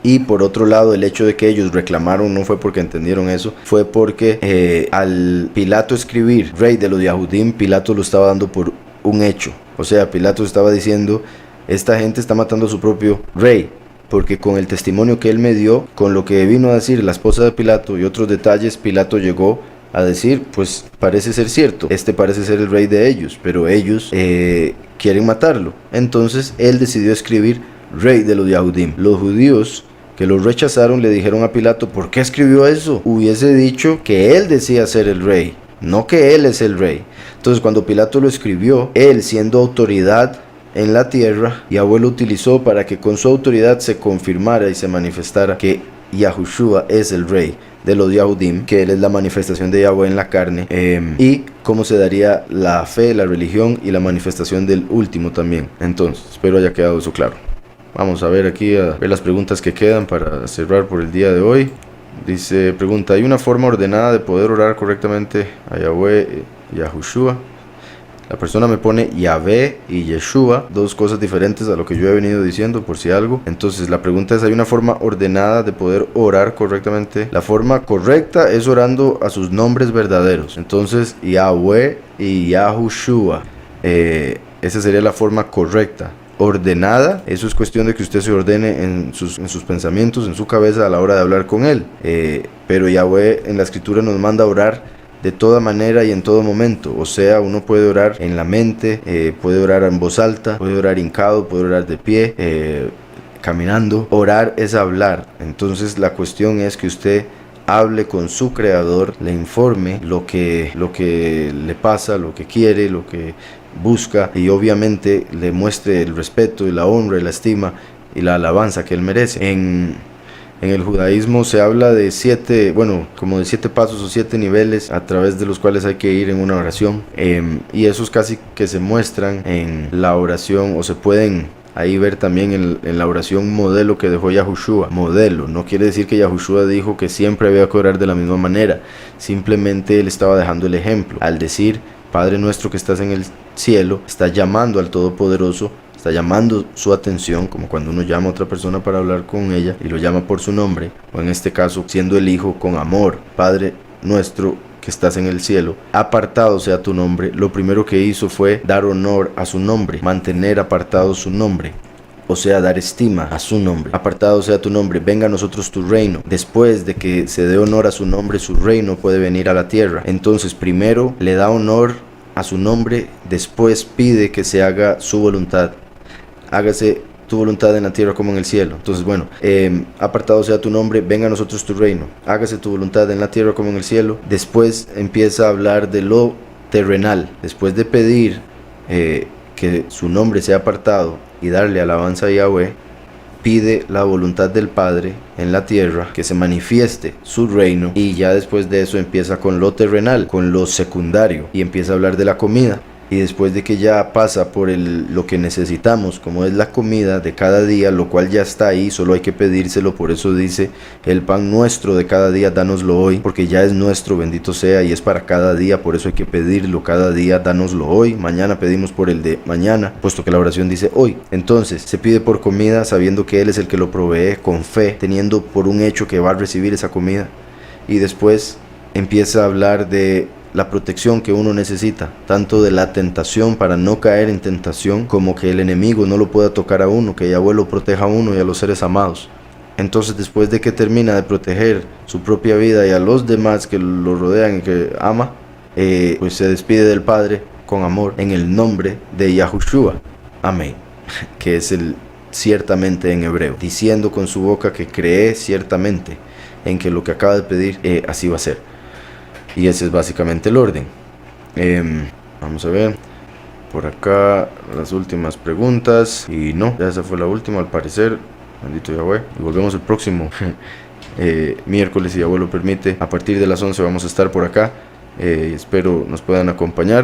Y por otro lado, el hecho de que ellos reclamaron no fue porque entendieron eso, fue porque al Pilato escribir rey de los Yahudim, Pilato lo estaba dando por un hecho. O sea, Pilato estaba diciendo, esta gente está matando a su propio rey, porque con el testimonio que él me dio, con lo que vino a decir la esposa de Pilato y otros detalles, Pilato llegó a decir, pues parece ser cierto, este parece ser el rey de ellos, pero ellos quieren matarlo. Entonces él decidió escribir rey de los Yahudim. Los judíos que lo rechazaron le dijeron a Pilato, ¿por qué escribió eso? Hubiese dicho que él decía ser el rey, no que él es el rey. Entonces cuando Pilato lo escribió, él siendo autoridad en la tierra, Yahweh lo utilizó para que con su autoridad se confirmara y se manifestara que Yahushua es el rey de los Yahudim, que él es la manifestación de Yahweh en la carne, y cómo se daría la fe, la religión y la manifestación del último también. Entonces, espero haya quedado eso claro. Vamos a ver aquí, a ver las preguntas que quedan para cerrar por el día de hoy. Dice, pregunta, ¿hay una forma ordenada de poder orar correctamente a Yahweh, Yahushua? La persona me pone Yahvé y Yeshua, dos cosas diferentes a lo que yo he venido diciendo, por si algo. Entonces la pregunta es, ¿hay una forma ordenada de poder orar correctamente? La forma correcta es orando a sus nombres verdaderos. Entonces, Yahweh y Yahushua. Esa sería la forma correcta. Ordenada, eso es cuestión de que usted se ordene en sus pensamientos, en su cabeza a la hora de hablar con él. Pero Yahweh en la escritura nos manda a orar de toda manera y en todo momento. O sea, uno puede orar en la mente, puede orar en voz alta, puede orar hincado, puede orar de pie, caminando. Orar es hablar. Entonces la cuestión es que usted hable con su creador, le informe lo que le pasa, lo que quiere, lo que busca, y obviamente le muestre el respeto y la honra y la estima y la alabanza que él merece. En el judaísmo se habla de 7 pasos o 7 niveles a través de los cuales hay que ir en una oración, y esos casi que se muestran en la oración o se pueden ahí ver también en la oración modelo que dejó Yahushua. Modelo, no quiere decir que Yahushua dijo que siempre había que orar de la misma manera, simplemente él estaba dejando el ejemplo. Al decir, Padre nuestro que estás en el cielo, está llamando al Todopoderoso, está llamando su atención, como cuando uno llama a otra persona para hablar con ella y lo llama por su nombre, o en este caso siendo el Hijo con amor. Padre nuestro que estás en el cielo, apartado sea tu nombre. Lo primero que hizo fue dar honor a su nombre, mantener apartado su nombre, o sea, dar estima a su nombre. Apartado sea tu nombre, venga a nosotros tu reino. Después de que se dé honor a su nombre, su reino puede venir a la tierra. Entonces primero le da honor a su nombre, después pide que se haga su voluntad. Hágase tu voluntad en la tierra como en el cielo. Entonces, bueno, apartado sea tu nombre, venga a nosotros tu reino, hágase tu voluntad en la tierra como en el cielo. Después empieza a hablar de lo terrenal. Después de pedir que su nombre sea apartado y darle alabanza a Yahweh, pide la voluntad del Padre en la tierra, que se manifieste su reino, y ya después de eso empieza con lo terrenal, con lo secundario, y empieza a hablar de la comida. Y después de que ya pasa por lo que necesitamos, como es la comida de cada día, lo cual ya está ahí, solo hay que pedírselo. Por eso dice, el pan nuestro de cada día, dánoslo hoy, porque ya es nuestro, bendito sea, y es para cada día. Por eso hay que pedirlo cada día, dánoslo hoy. Mañana pedimos por el de mañana, puesto que la oración dice hoy. Entonces se pide por comida, sabiendo que Él es el que lo provee, con fe, teniendo por un hecho que va a recibir esa comida. Y después empieza a hablar de la protección que uno necesita, tanto de la tentación, para no caer en tentación, como que el enemigo no lo pueda tocar a uno, que Yahweh lo proteja a uno y a los seres amados. Entonces, después de que termina de proteger su propia vida y a los demás que lo rodean y que ama, pues se despide del Padre con amor en el nombre de Yahushua. Amén. Que es el ciertamente en hebreo, diciendo con su boca que cree ciertamente en que lo que acaba de pedir así va a ser. Y ese es básicamente el orden. Vamos a ver por acá las últimas preguntas. Y no, ya esa fue la última al parecer. Bendito Yahweh. Y volvemos el próximo miércoles, si Yahweh lo permite. A partir de las 11 vamos a estar por acá. Espero nos puedan acompañar.